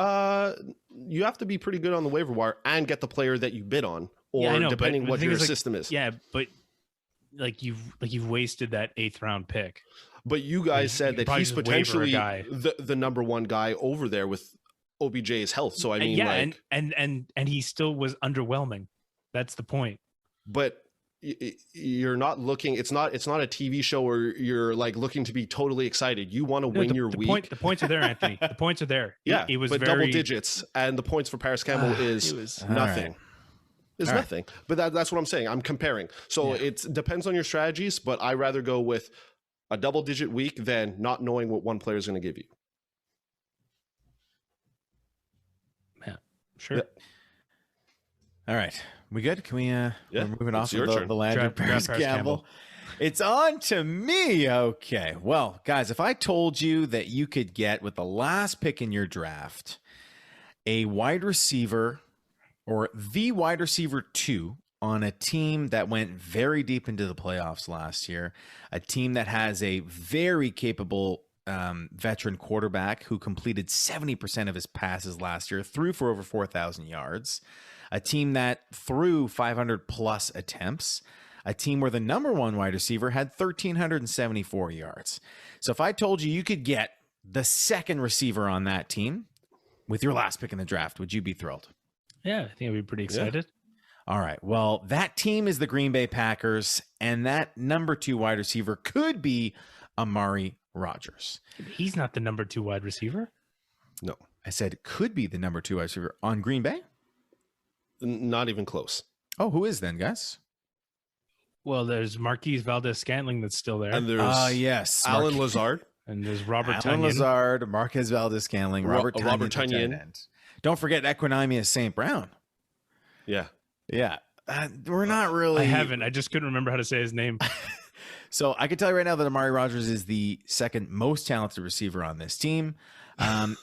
You have to be pretty good on the waiver wire and get the player that you bid on, or depending what your system is. Yeah, but like you've wasted that 8th round pick. But you guys said that he's potentially the number 1 guy over there with OBJ's health. So I mean, and he still was underwhelming. That's the point. But you're not looking. It's not a TV show where you're like looking to be totally excited. You want to win your week. The points are there, Anthony. The points are there. Yeah, it was double digits, and the points for Parris Campbell is nothing. Right. It's nothing. But that's what I'm saying. I'm comparing. So it depends on your strategies, but I rather go with a double-digit week than not knowing what one player is going to give you. Yeah, sure. Yeah. All right. We good? Can we we're moving off of the Landry Parris Campbell. It's on to me. Okay. Well, guys, if I told you that you could get with the last pick in your draft a wide receiver or the wide receiver 2 on a team that went very deep into the playoffs last year, a team that has a very capable veteran quarterback who completed 70% of his passes last year, threw for over 4,000 yards, a team that threw 500 plus attempts, a team where the number 1 wide receiver had 1,374 yards. So if I told you could get the second receiver on that team with your last pick in the draft, would you be thrilled? Yeah, I think I'd be pretty excited. Yeah. All right. Well, that team is the Green Bay Packers, and that number 2 wide receiver could be Amari Rodgers. He's not the number 2 wide receiver. No. I said could be the number 2 wide receiver on Green Bay. Not even close. Oh, who is then, guys? Well, there's Marquise Valdez-Scantling that's still there. And there's Alan Lazard. And there's Robert Tonyan. Alan Lazard, Marquez Valdez-Scantling, Robert Tonyan. Don't forget Equinemius St. Brown. Yeah. Yeah. We're not really... I haven't. I just couldn't remember how to say his name. So I can tell you right now that Amari Rodgers is the second most talented receiver on this team.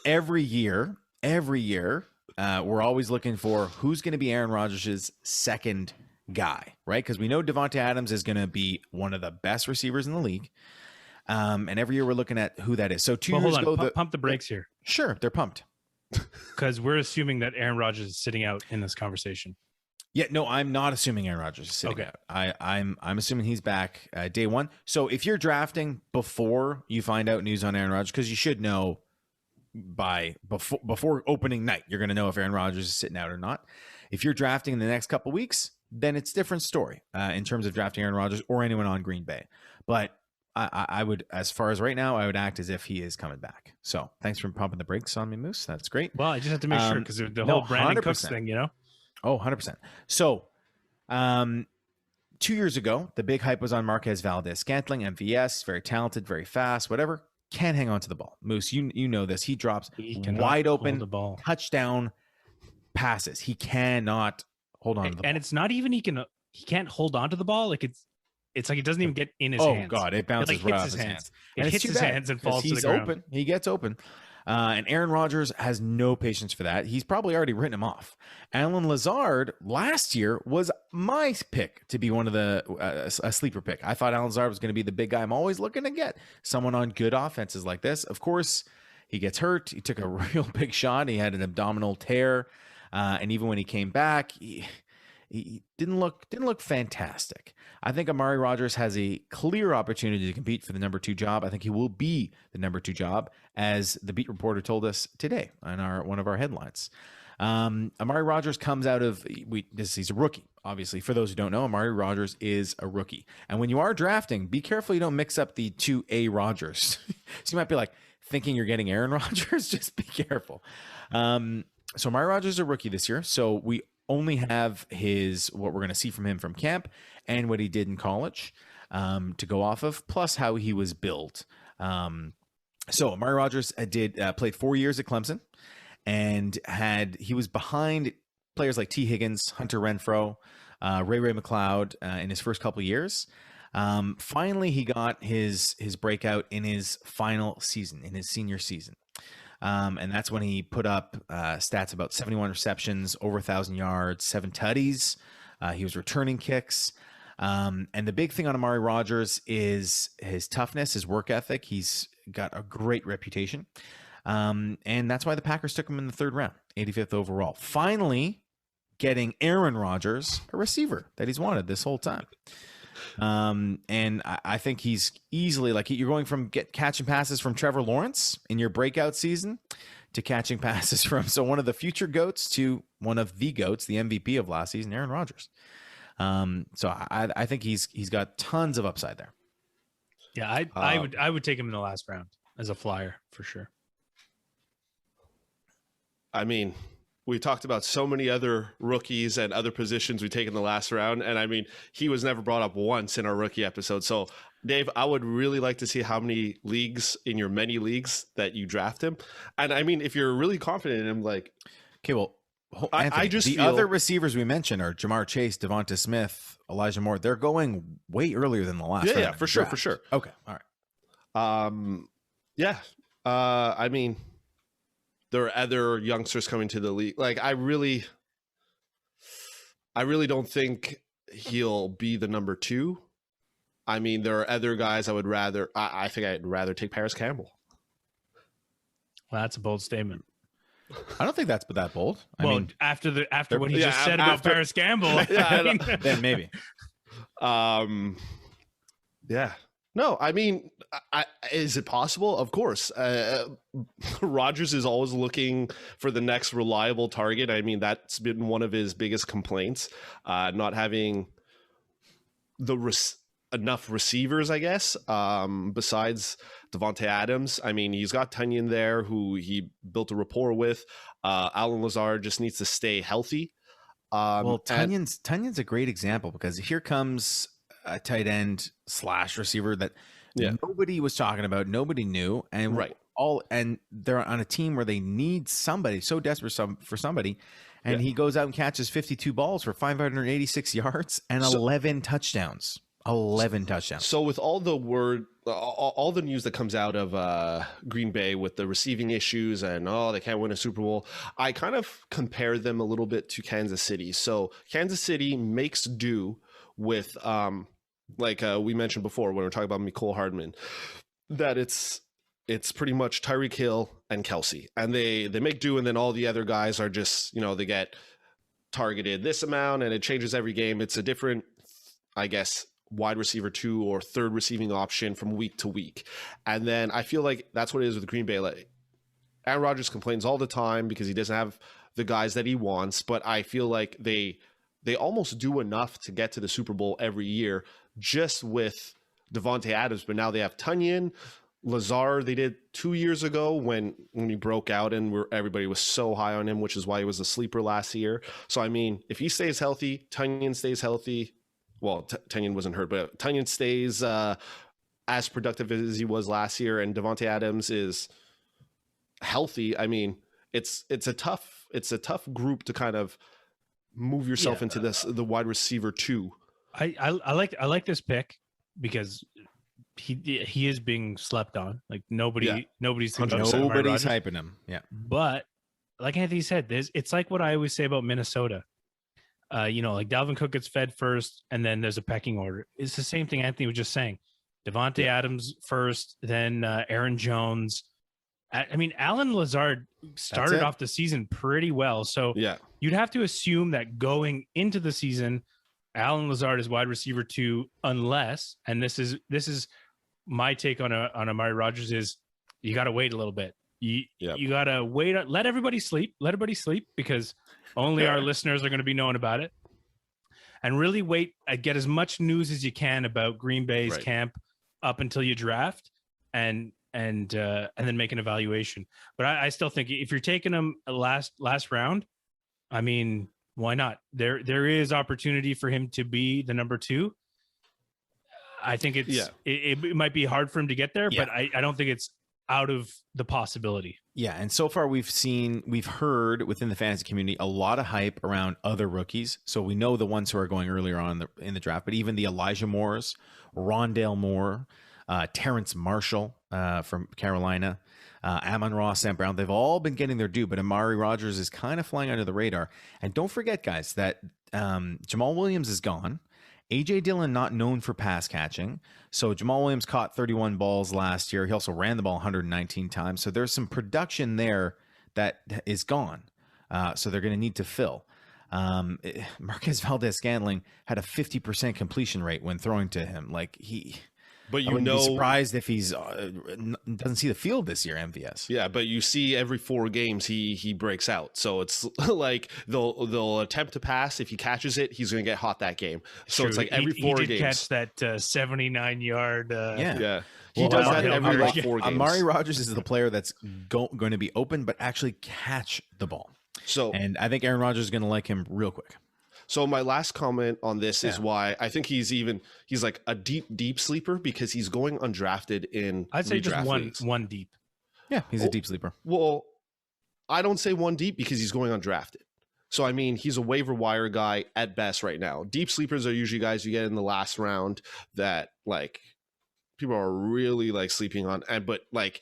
Every year, we're always looking for who's going to be Aaron Rodgers' second guy, right? Because we know Davante Adams is going to be one of the best receivers in the league. And every year we're looking at who that is. So 2 years ago... Pump the brakes here. Sure, they're pumped. Because we're assuming that Aaron Rodgers is sitting out in this conversation. Yeah, no, I'm not assuming Aaron Rodgers is sitting out. I'm assuming he's back day 1. So if you're drafting before you find out news on Aaron Rodgers, because you should know before opening night, you're going to know if Aaron Rodgers is sitting out or not. If you're drafting in the next couple of weeks, then it's a different story in terms of drafting Aaron Rodgers or anyone on Green Bay. But I would, as far as right now, I would act as if he is coming back. So thanks for pumping the brakes on me, Moose. That's great. Well, I just have to make sure because the whole Brandon Cooks thing, you know? Oh, 100%. So 2 years ago, the big hype was on Marquez Valdez-Scantling, MVS, very talented, very fast, whatever. Can't hang on to the ball. Moose, you know this. He drops wide open touchdown passes. He cannot hold on to the ball. And it's not even he can't hold on to the ball. Like it's like it doesn't even get in his hands. Oh God, it bounces right off his hands. It hits his hands and falls to the ground. Open. He gets open. And Aaron Rodgers has no patience for that. He's probably already written him off. Alan Lazard last year was my pick to be one of a sleeper pick. I thought Alan Lazard was going to be the big guy I'm always looking to get. Someone on good offenses like this. Of course, he gets hurt. He took a real big shot. He had an abdominal tear. And even when he came back, he didn't look fantastic. I think Amari Rodgers has a clear opportunity to compete for the number 2 job. I think he will be the number 2 job, as the beat reporter told us today on one of our headlines. Amari Rodgers comes out of he's a rookie. Obviously, for those who don't know, Amari Rodgers is a rookie. And when you are drafting, be careful you don't mix up the two A Rodgers. So you might be like thinking you're getting Aaron Rodgers. Just be careful. So Amari Rodgers is a rookie this year. So we only have what we're going to see from him from camp and what he did in college to go off of, plus how he was built. So Amari Rodgers played 4 years at Clemson, and he was behind players like T. Higgins, Hunter Renfrow, Ray McLeod in his first couple of years. Finally, he got his breakout in his final season, in his senior season. And that's when he put up stats about 71 receptions, over 1,000 yards, 7 tutties. He was returning kicks. And the big thing on Amari Rodgers is his toughness, his work ethic. He's got a great reputation. And that's why the Packers took him in the 3rd round, 85th overall. Finally, getting Aaron Rodgers, a receiver that he's wanted this whole time. And I think he's easily, like, you're going from catching passes from Trevor Lawrence in your breakout season to catching passes from one of the future GOATs to one of the GOATs, the MVP of last season, Aaron Rodgers. So I think he's got tons of upside there. Yeah, I would take him in the last round as a flyer for sure. I mean, we talked about so many other rookies and other positions we take in the last round. And I mean, he was never brought up once in our rookie episode. So Dave, I would really like to see how many leagues in your many leagues that you draft him. And I mean, if you're really confident in him, like, okay, well, Anthony, I just feel other receivers we mentioned are Jamar Chase, Devonta Smith, Elijah Moore. They're going way earlier than the last round. Yeah, for sure. Okay. All right. I mean, there are other youngsters coming to the league. Like, I really don't think he'll be the number 2. I mean, there are other guys I would rather. I think I'd rather take Parris Campbell. Well, that's a bold statement. I don't think that's that bold. I mean, after what he just said about Parris Campbell, then maybe. Yeah. No, I mean, is it possible? Of course. Rodgers is always looking for the next reliable target. I mean, that's been one of his biggest complaints, not having enough receivers, I guess, besides Davante Adams. I mean, he's got Tunyon there, who he built a rapport with. Alan Lazard just needs to stay healthy. Tunyon's a great example, because here comes a tight end / receiver that nobody was talking about, nobody knew, and and they're on a team where they need somebody, so desperate for somebody, and he goes out and catches 52 balls for 586 yards and 11 touchdowns. 11 touchdowns. So with all the news that comes out of Green Bay with the receiving issues and they can't win a Super Bowl, I kind of compare them a little bit to Kansas City. So Kansas City makes do with we mentioned before when we were talking about Mecole Hardman, that it's pretty much Tyreek Hill and Kelsey, and they make do, and then all the other guys are just, they get targeted this amount, and it changes every game. It's a different, I guess, wide receiver 2 or 3rd receiving option from week to week. And then I feel like that's what it is with Green Bay. Like, Aaron Rodgers complains all the time because he doesn't have the guys that he wants, but I feel like they almost do enough to get to the Super Bowl every year just with Davante Adams. But now they have Tunyon, Lazard. They did 2 years ago when he broke out, and everybody was so high on him, which is why he was a sleeper last year. So, I mean, if he stays healthy, Tunyon stays healthy. Well, Tunyon wasn't hurt, but Tunyon stays as productive as he was last year, and Davante Adams is healthy. I mean, it's a tough group to kind of move yourself into the wide receiver 2. I like this pick because he is being slept on. Like nobody's hyping him. Yeah, but like Anthony said, it's like what I always say about Minnesota. Like Dalvin Cook gets fed first, and then there's a pecking order. It's the same thing Anthony was just saying. Davante Adams first, then Aaron Jones. I mean, Alan Lazard started off the season pretty well. So you'd have to assume that going into the season, Alan Lazard is wide receiver 2, unless, and this is my take on Amari Rodgers, is you got to wait a little bit. You gotta wait. Let everybody sleep. Let everybody sleep because only our listeners are going to be knowing about it. And really wait. Get as much news as you can about Green Bay's camp up until you draft, and then make an evaluation. But I still think if you're taking them last round, I mean, why not? There is opportunity for him to be the number 2. I think it might be hard for him to get there, but I don't think it's out of the possibility. Yeah, and so far we've heard within the fantasy community a lot of hype around other rookies. So we know the ones who are going earlier on in the draft, but even the Elijah Moores, Rondale Moore, Terrence Marshall from Carolina, Amon-Ra, Sam Brown, they've all been getting their due, but Amari Rodgers is kind of flying under the radar. And don't forget, guys, that Jamal Williams is gone. A.J. Dillon not known for pass catching. So Jamal Williams caught 31 balls last year. He also ran the ball 119 times. So there's some production there that is gone. So they're going to need to fill. Marquez Valdez-Scantling had a 50% completion rate when throwing to him. But I wouldn't be surprised if he's doesn't see the field this year, MVS. Yeah, but you see every 4 games he breaks out. So it's like they'll attempt to pass. If he catches it, he's going to get hot that game. So it's like every 4 games. He did catch that 79-yard. Yeah. He does that every 4 games. Amari Rodgers is the player that's going to be open, but actually catch the ball. And I think Aaron Rodgers is going to like him real quick. So my last comment on this is why I think he's like a deep sleeper because he's going undrafted in I'd say just leagues. one deep. Yeah, he's a deep sleeper. Well, I don't say 1 deep because he's going undrafted. So I mean, he's a waiver wire guy at best right now. Deep sleepers are usually guys you get in the last round that like people are really like sleeping on, but like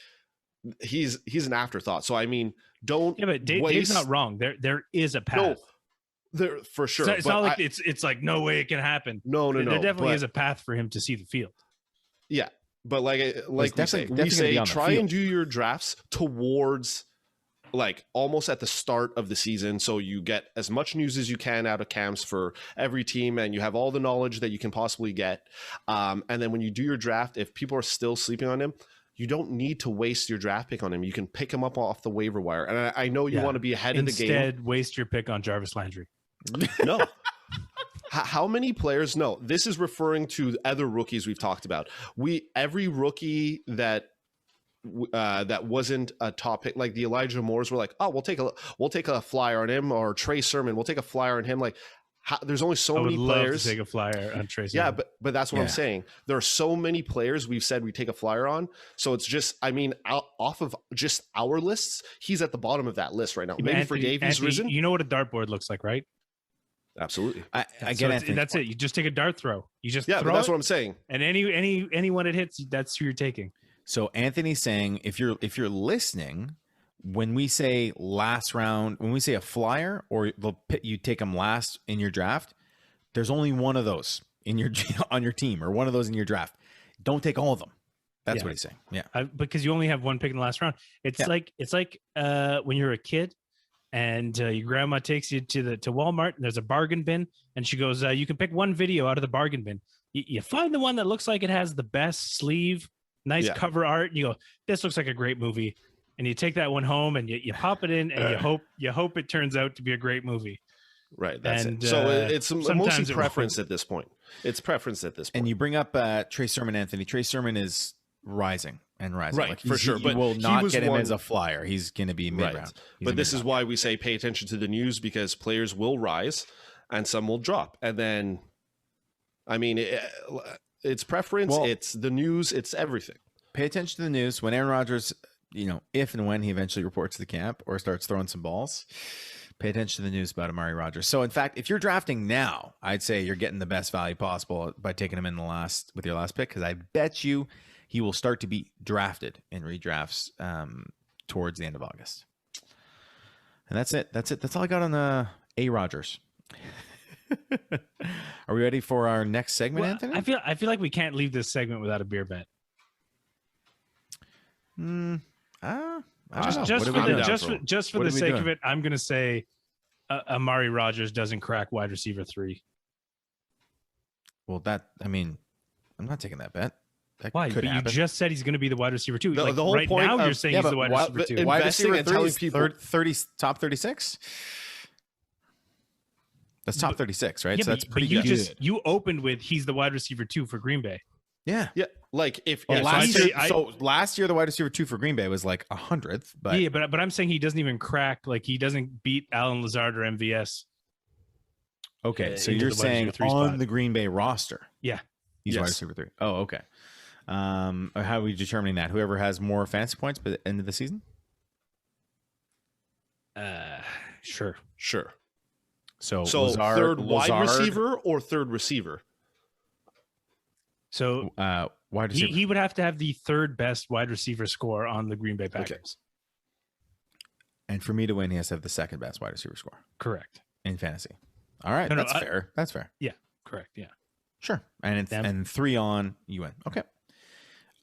he's an afterthought. So I mean, don't. Yeah, but Dave's not wrong. There is a path. No, there for sure. It's not like it's like no way it can happen. No. There definitely is a path for him to see the field. Yeah, but like we say, try and do your drafts towards like almost at the start of the season, so you get as much news as you can out of camps for every team, and you have all the knowledge that you can possibly get. And then when you do your draft, if people are still sleeping on him, you don't need to waste your draft pick on him. You can pick him up off the waiver wire. And I know you want to be ahead of the game. Instead, waste your pick on Jarvis Landry. No. How many players? No, this is referring to other rookies we've talked about. Every rookie that wasn't a top pick, like the Elijah Moores, were like, oh, we'll take a flyer on him, or Trey Sermon, we'll take a flyer on him. Like, there's only so many players. To take a flyer on Trey Sermon. Yeah, but that's what I'm saying. There are so many players we've said we take a flyer on. So it's just, I mean, off of just our lists, he's at the bottom of that list right now. Maybe for Dave, he's risen. You know what a dartboard looks like, right? Absolutely. I get it. That's it. You just take a dart throw. You just throw that's it, what I'm saying. And anyone it hits, that's who you're taking. So Anthony's saying if you're listening, when we say last round, when we say a flyer or you take them last in your draft, there's only one of those in your on your team or one of those in your draft. Don't take all of them. That's what he's saying. Yeah, because you only have one pick in the last round. It's like when you're a kid. And your grandma takes you to Walmart, and there's a bargain bin, and she goes, you can pick one video out of the bargain bin. You find the one that looks like it has the best sleeve, nice cover art, and you go, this looks like a great movie. And you take that one home, and you pop it in, and you hope it turns out to be a great movie. Right, that's it. So it's mostly preference at this point. It's preference at this point. And you bring up Trey Sermon, Anthony. Trey Sermon is rising. Right, like for sure. But you will not get him as a flyer. He's going to be mid-round. Right. But this is why we say pay attention to the news, because players will rise and some will drop. And then, I mean, it's preference, it's the news, it's everything. Pay attention to the news. When Aaron Rodgers, if and when he eventually reports to the camp or starts throwing some balls, pay attention to the news about Amari Rodgers. So, in fact, if you're drafting now, I'd say you're getting the best value possible by taking him in with your last pick, because I bet you he will start to be drafted in redrafts towards the end of August. And that's it. That's all I got on A. Rodgers. Are we ready for our next segment, Anthony? I feel like we can't leave this segment without a beer bet. Just for the sake of it, I'm going to say Amari Rodgers doesn't crack wide receiver 3. Well, I'm not taking that bet. Why? But you just said he's going to be the wide receiver too. The whole right point now, of, you're saying he's the wide receiver too. Wide receiver and telling people 30 top 36. That's top 36, right? Yeah, so that's pretty good. You opened with he's the wide receiver 2 for Green Bay. Yeah. Like last year the wide receiver 2 for Green Bay was like 100th, but yeah, but I'm saying he doesn't even crack. Like he doesn't beat Allen Lazard or MVS. Okay, so you're saying on the Green Bay roster? Yeah, he's wide receiver 3. Oh, okay. How are we determining that? Whoever has more fantasy points by the end of the season? Sure. So third wide receiver or third receiver? So wide receiver. He would have to have the third best wide receiver score on the Green Bay Packers. Okay. And for me to win, he has to have the second best wide receiver score. Correct. In fantasy. All right, that's fair. That's fair. Yeah, correct. Yeah. Sure. And 3 on, you win. Okay.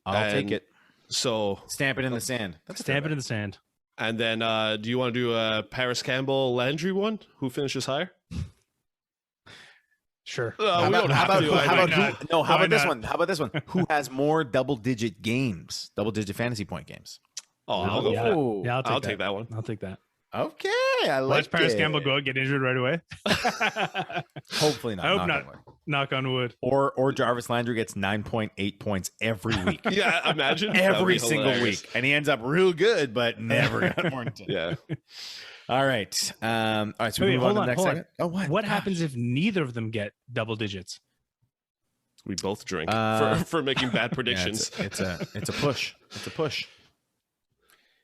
I'll take it. So stamp it in the sand. Stamp it in the sand. And then do you want to do a Parris Campbell Landry one? Who finishes higher? Sure. How about this one? How about this one? Who has more double-digit fantasy point games? Oh, I'll go for that. Yeah, I'll take that one. I'll take that. Okay, I like Watch Parris Campbell go out, get injured right away. Hopefully not. I hope not. Knock on wood. Or Jarvis Landry gets 9.8 points every week. Yeah, imagine every single week, and he ends up real good, but never got more than 10. Yeah. All right. All right. So we move on to the next segment. Oh, what? What happens if neither of them get double digits? We both drink for making bad predictions. Yeah, it's a push. It's a push.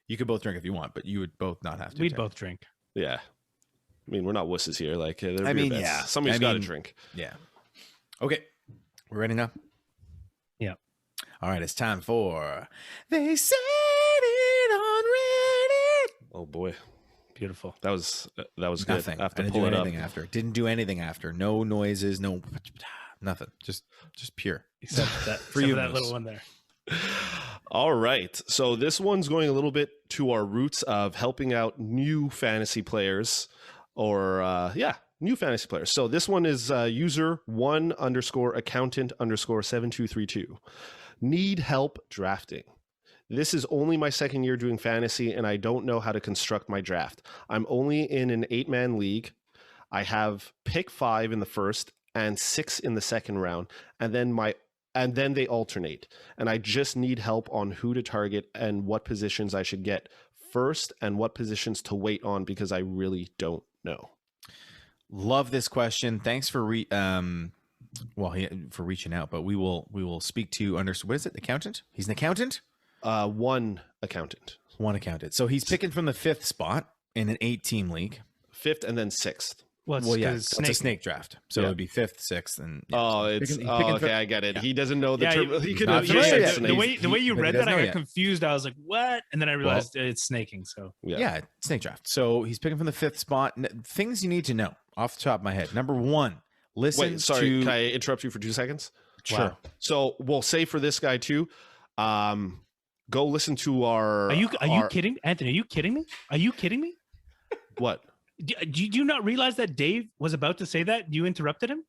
You could both drink if you want, but you would both not have to. We'd both drink. Yeah. I mean, we're not wusses here. Like, yeah. Somebody's got to drink. Yeah. Okay. We're ready now? Yeah. All right. It's time for They Said It on Reddit. Oh, boy. Beautiful. That was good. Nothing. I have to didn't pull do it anything up. after. Didn't do anything after. No noises. No nothing. Just pure. Except for that little one there. All right. So this one's going a little bit to our roots of helping out new fantasy players new fantasy players. So this one is user 1_accountant_7232. Need help drafting. This is only my second year doing fantasy and I don't know how to construct my draft. I'm only in an 8-man league. I have pick 5 in the first and 6 in the second round. And then they alternate. And I just need help on who to target and what positions I should get first and what positions to wait on because I really don't know. Love this question. Thanks for reaching out, but we will speak to what is it? Accountant? He's an accountant? One accountant. So he's picking from the 5th spot in an 8-team league. 5th and then 6th. It's a snake draft. So it'd be 5th, 6th, and okay, I get it. Yeah. He doesn't know the term. He could the way you read that, I got confused. I was like, "What?" And then I realized it's snaking. So snake draft. So he's picking from the 5th spot. Things you need to know off the top of my head. Number 1, listen. Wait, sorry, can I interrupt you for 2 seconds? Sure. Wow. So we'll say for this guy too. Go listen to our. Are you kidding, Anthony? Are you kidding me? What? Do you not realize that Dave was about to say that? You interrupted him?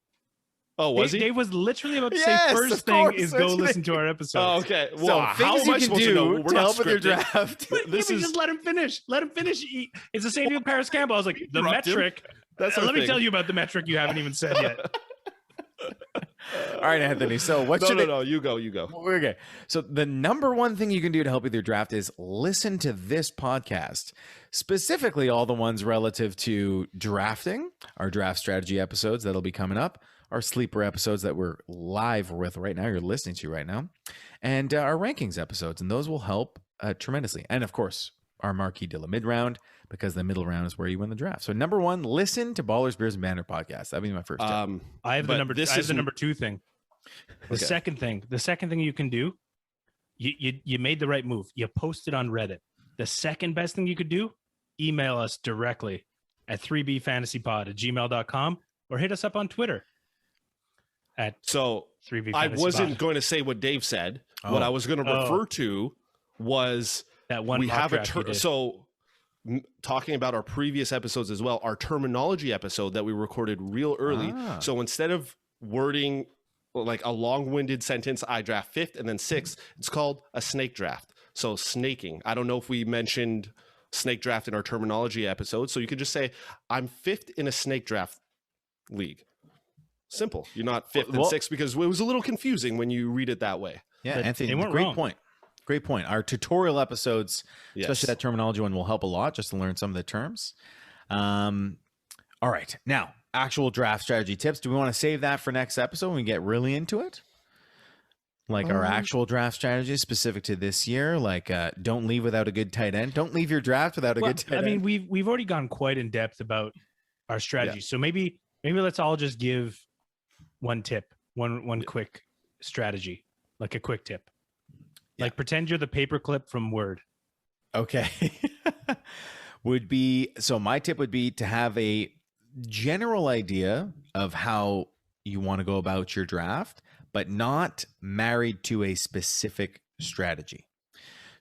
Oh, was he? Dave was literally about to say first thing is go listen to our episode. Oh, okay. Well, so how am I supposed to know? We're help with your draft. Just let him finish. Let him finish. It's the same thing with Parris Campbell. I was like, the metric. Let me tell you about the metric you haven't even said yet. All right, Anthony. So what No, you go. Okay. So the number 1 thing you can do to help with your draft is listen to this podcast, specifically all the ones relative to drafting, our draft strategy episodes that'll be coming up, our sleeper episodes that we're live with right now, you're listening to right now, and our rankings episodes, and those will help tremendously. And of course, our marquee deal, a mid-round, because the middle round is where you win the draft. So number 1, listen to Ballers, Beers, and Banter podcast. That'd be my first tip. I have the number 2 thing. The second thing you can do, you made the right move. You posted on Reddit. The second best thing you could do, email us directly at 3bfantasypod@gmail.com or hit us up on Twitter at 3bfantasypod. I wasn't going to say what Dave said. What I was going to refer to was that one we have talking about our previous episodes as well, our terminology episode that we recorded real early. So instead of wording like a long-winded sentence, I draft 5th and then 6th. It's called a snake draft. So snaking. I don't know if we mentioned snake draft in our terminology episode. So you could just say, I'm 5th in a snake draft league. Simple. You're not 5th and 6th, because it was a little confusing when you read it that way. Yeah, but Anthony, great point. Great point. Our tutorial episodes, especially that terminology one, will help a lot just to learn some of the terms. All right. Now, actual draft strategy tips. Do we want to save that for next episode when we get really into it? Like our actual draft strategy specific to this year, like don't leave without a good tight end. Don't leave your draft without a good tight end. I mean, we've already gone quite in depth about our strategy. So maybe let's all just give one tip, one quick strategy, like a quick tip. Like pretend you're the paperclip from Word. Okay. My tip would be to have a general idea of how you want to go about your draft, but not married to a specific strategy.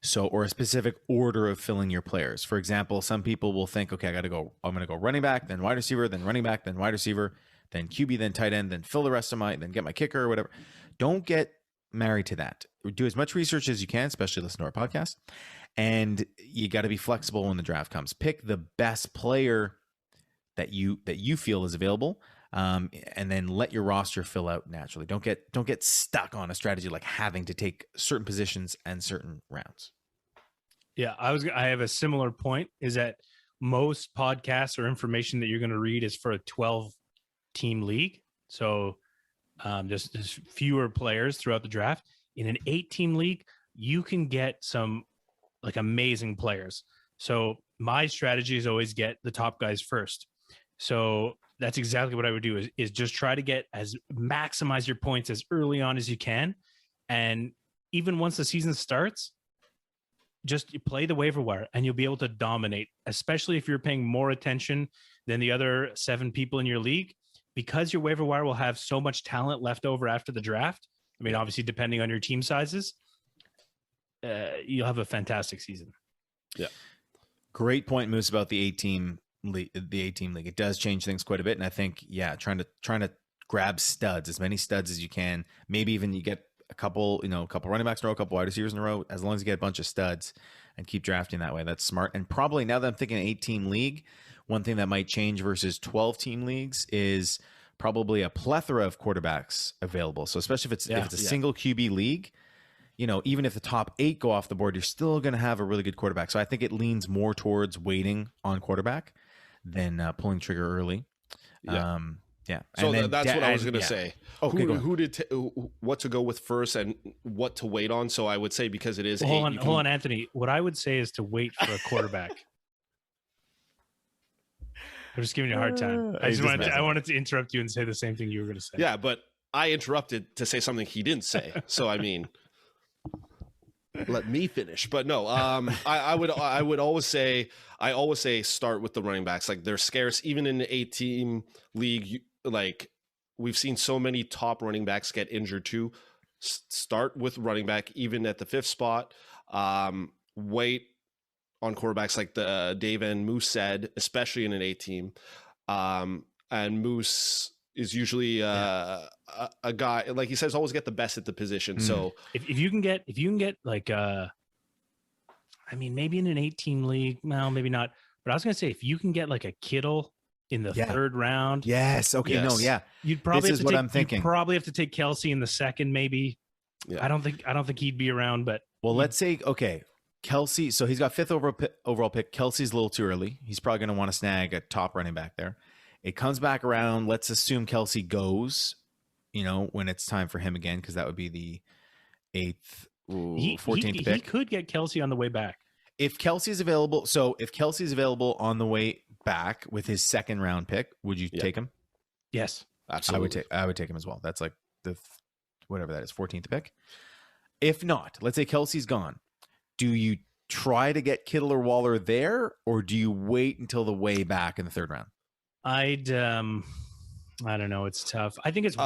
So, or a specific order of filling your players. For example, some people will think, okay, I'm going to go running back, then wide receiver, then running back, then wide receiver, then QB, then tight end, then fill the rest of then get my kicker or whatever. Don't get married to that. Do as much research as you can, especially listen to our podcast. And you got to be flexible when the draft comes. Pick the best player that you feel is available. And then let your roster fill out naturally. Don't get stuck on a strategy like having to take certain positions and certain rounds. Yeah, I have a similar point, is that most podcasts or information that you're going to read is for a 12-team league. So just fewer players throughout the draft. In an 8-team league, you can get some like amazing players. So my strategy is always get the top guys first. So that's exactly what I would do is just try to maximize your points as early on as you can. And even once the season starts, just play the waiver wire and you'll be able to dominate, especially if you're paying more attention than the other 7 people in your league, because your waiver wire will have so much talent left over after the draft. I mean, obviously, depending on your team sizes, you'll have a fantastic season. Yeah. Great point, Moose, about the 8-team league. It does change things quite a bit. And I think, trying to grab studs, as many studs as you can. Maybe even you get a couple running backs in a row, a couple wide receivers in a row, as long as you get a bunch of studs and keep drafting that way. That's smart. And probably now that I'm thinking 8-team league, one thing that might change versus 12-team leagues is probably a plethora of quarterbacks available. So especially if it's a single QB league, even if the top 8 go off the board, you're still going to have a really good quarterback. So I think it leans more towards waiting on quarterback than pulling trigger early. So that's what I was going to say. What to go with first and what to wait on. So I would say, because it is hold on, Anthony. What I would say is to wait for a quarterback. I'm just giving you a hard time. I wanted to interrupt you and say the same thing you were going to say. Yeah, but I interrupted to say something he didn't say. So I mean, let me finish. But no, I would always say start with the running backs. Like, they're scarce even in the 8-team league. Like, we've seen so many top running backs get injured too. Start with running back even at the 5th spot. Wait on quarterbacks, like the Dave and Moose said, especially in an 8-team. And Moose is usually a guy, like he says, always get the best at the position. So if you can get like maybe in an 8-team league, well, maybe not. But I was gonna say, if you can get like a Kittle in the 3rd round. Yes. Okay. Yes. No. Yeah. You'd probably you'd probably have to take Kelsey in the 2nd, maybe. Yeah. I don't think he'd be around, but let's say, okay, Kelsey. So he's got 5th overall pick. Kelsey's a little too early. He's probably going to want to snag a top running back there. It comes back around. Let's assume Kelsey goes, when it's time for him again, because that would be the 14th pick. He could get Kelsey on the way back. If Kelsey's available. So if Kelsey's available on the way back with his 2nd round pick, would you take him? Yes, absolutely. I would take him as well. That's like the whatever that is, 14th pick. If not, let's say Kelsey's gone. Do you try to get Kittle or Waller there, or do you wait until the way back in the 3rd round? I don't know. It's tough. I think it's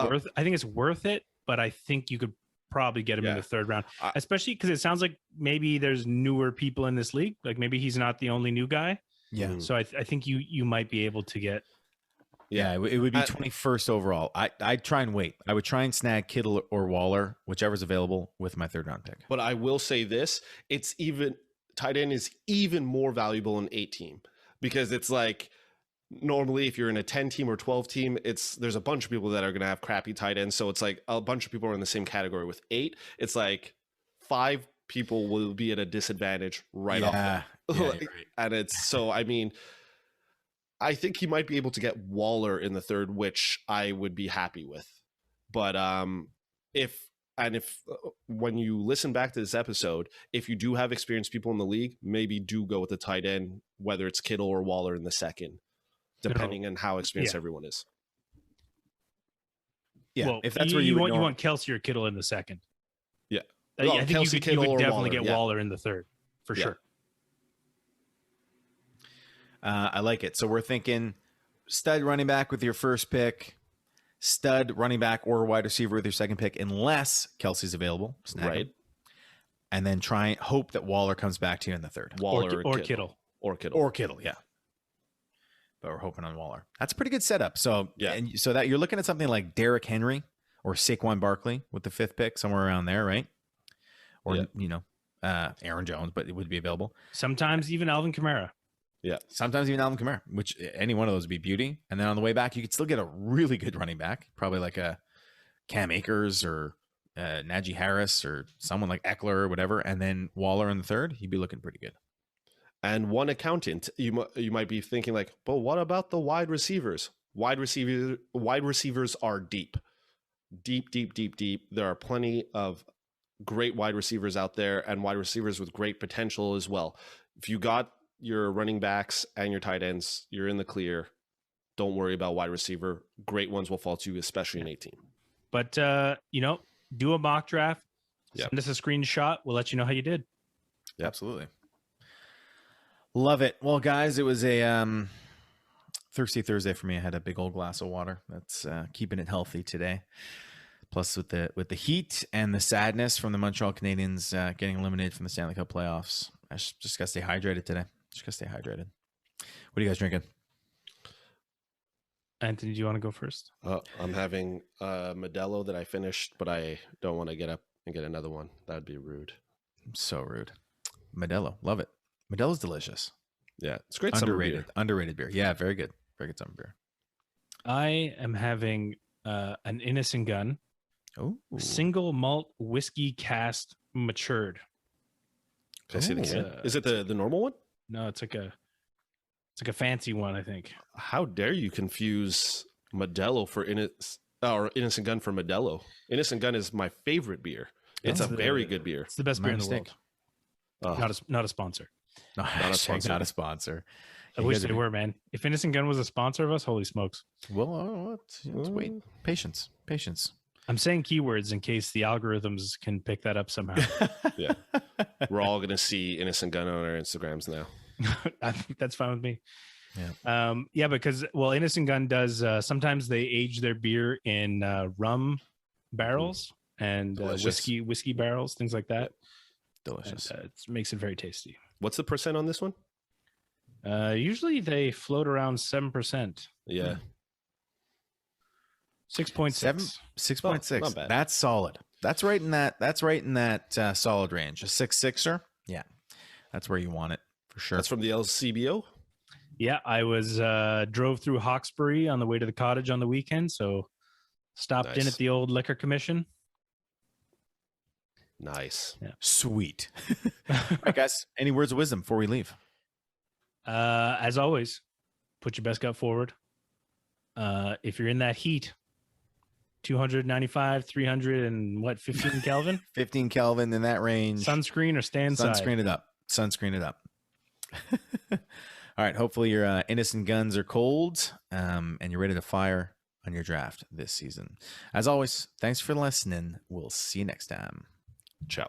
worth it, but I think you could probably get him in the 3rd round, especially because it sounds like maybe there's newer people in this league. Like, maybe he's not the only new guy. Yeah. So I think you might be able to get Yeah, it would be 21st overall. I'd try and wait. I would try and snag Kittle or Waller, whichever's available, with my 3rd round pick. But I will say this: tight end is even more valuable in 8 team, because it's like normally if you're in a 10 team or 12 team, there's a bunch of people that are going to have crappy tight ends. So it's like a bunch of people are in the same category. With 8, it's like 5 people will be at a disadvantage right off. Yeah, right. And it's so, I mean, I think he might be able to get Waller in the 3rd, which I would be happy with. But if when you listen back to this episode, if you do have experienced people in the league, maybe do go with the tight end, whether it's Kittle or Waller in the 2nd, depending on how experienced everyone is. Yeah, well, if that's you where you want Kelsey or Kittle in the 2nd. Yeah, I think Kelsey, you would definitely Waller, get Waller in the 3rd for sure. I like it. So we're thinking stud running back with your 1st pick, stud running back or wide receiver with your 2nd pick, unless Kelsey's available. Snag him. And then hope that Waller comes back to you in the 3rd. Waller or Kittle. Or Kittle, yeah. But we're hoping on Waller. That's a pretty good setup. So and so that you're looking at something like Derrick Henry or Saquon Barkley with the 5th pick, somewhere around there, right? Or Aaron Jones, but it would be available. Sometimes even Alvin Kamara. Yeah. Sometimes even Alvin Kamara, which any one of those would be beauty. And then on the way back, you could still get a really good running back, probably like a Cam Akers or Najee Harris or someone like Eckler or whatever. And then Waller in the 3rd, he'd be looking pretty good. And one accountant, you might be thinking like, but what about the wide receivers? Wide receivers are deep. There are plenty of great wide receivers out there, and wide receivers with great potential as well. If you got your running backs and your tight ends, you're in the clear. Don't worry about wide receiver. Great ones will fall to you, especially in 18. But do a mock draft. Send us a screenshot. We'll let you know how you did. Yeah, absolutely. Love it. Well, guys, it was a thirsty Thursday for me. I had a big old glass of water. That's keeping it healthy today. Plus, with the heat and the sadness from the Montreal Canadiens getting eliminated from the Stanley Cup playoffs, I just got to stay hydrated today. Just got to stay hydrated. What are you guys drinking? Anthony, do you want to go first? I'm having Modelo that I finished, but I don't want to get up and get another one. That would be rude. So rude. Modelo. Love it. Modelo's delicious. Yeah. It's great. Underrated beer. Yeah. Very good. Very good summer beer. I am having an Innocent Gun. Oh. Single malt whiskey cast matured. Can I see the can? Is it the normal one? No, it's like a fancy one, I think. How dare you confuse Modelo for Innocent Gun for Modelo? Innocent Gun is my favorite beer. It's a very good beer. It's the best beer in the world. Not a sponsor. Not a sponsor. I wish they were, man. If Innocent Gun was a sponsor of us, holy smokes. Well, let's wait. Patience. I'm saying keywords in case the algorithms can pick that up somehow. Yeah. We're all going to see Innocent Gun on our Instagrams now. I think that's fine with me. Yeah. Because Innocent Gun does, sometimes they age their beer in rum barrels and whiskey barrels, things like that. Delicious. And, it makes it very tasty. What's the percent on this one? Usually they float around 7%. Yeah. 6.6. 6.6. That's solid. That's right in that solid range. A 6.6er. Yeah. That's where you want it for sure. That's from the LCBO. Yeah, I was drove through Hawkesbury on the way to the cottage on the weekend, so stopped in at the old liquor commission. Nice. Yeah. Sweet. All right, guys. Any words of wisdom before we leave? As always, put your best gut forward. If you're in that heat, 295, 300, and 15 Kelvin? 15 Kelvin in that range. Sunscreen or stand inside? Sunscreen it up. All right. Hopefully your Innocent Guns are cold and you're ready to fire on your draft this season. As always, thanks for listening. We'll see you next time. Ciao.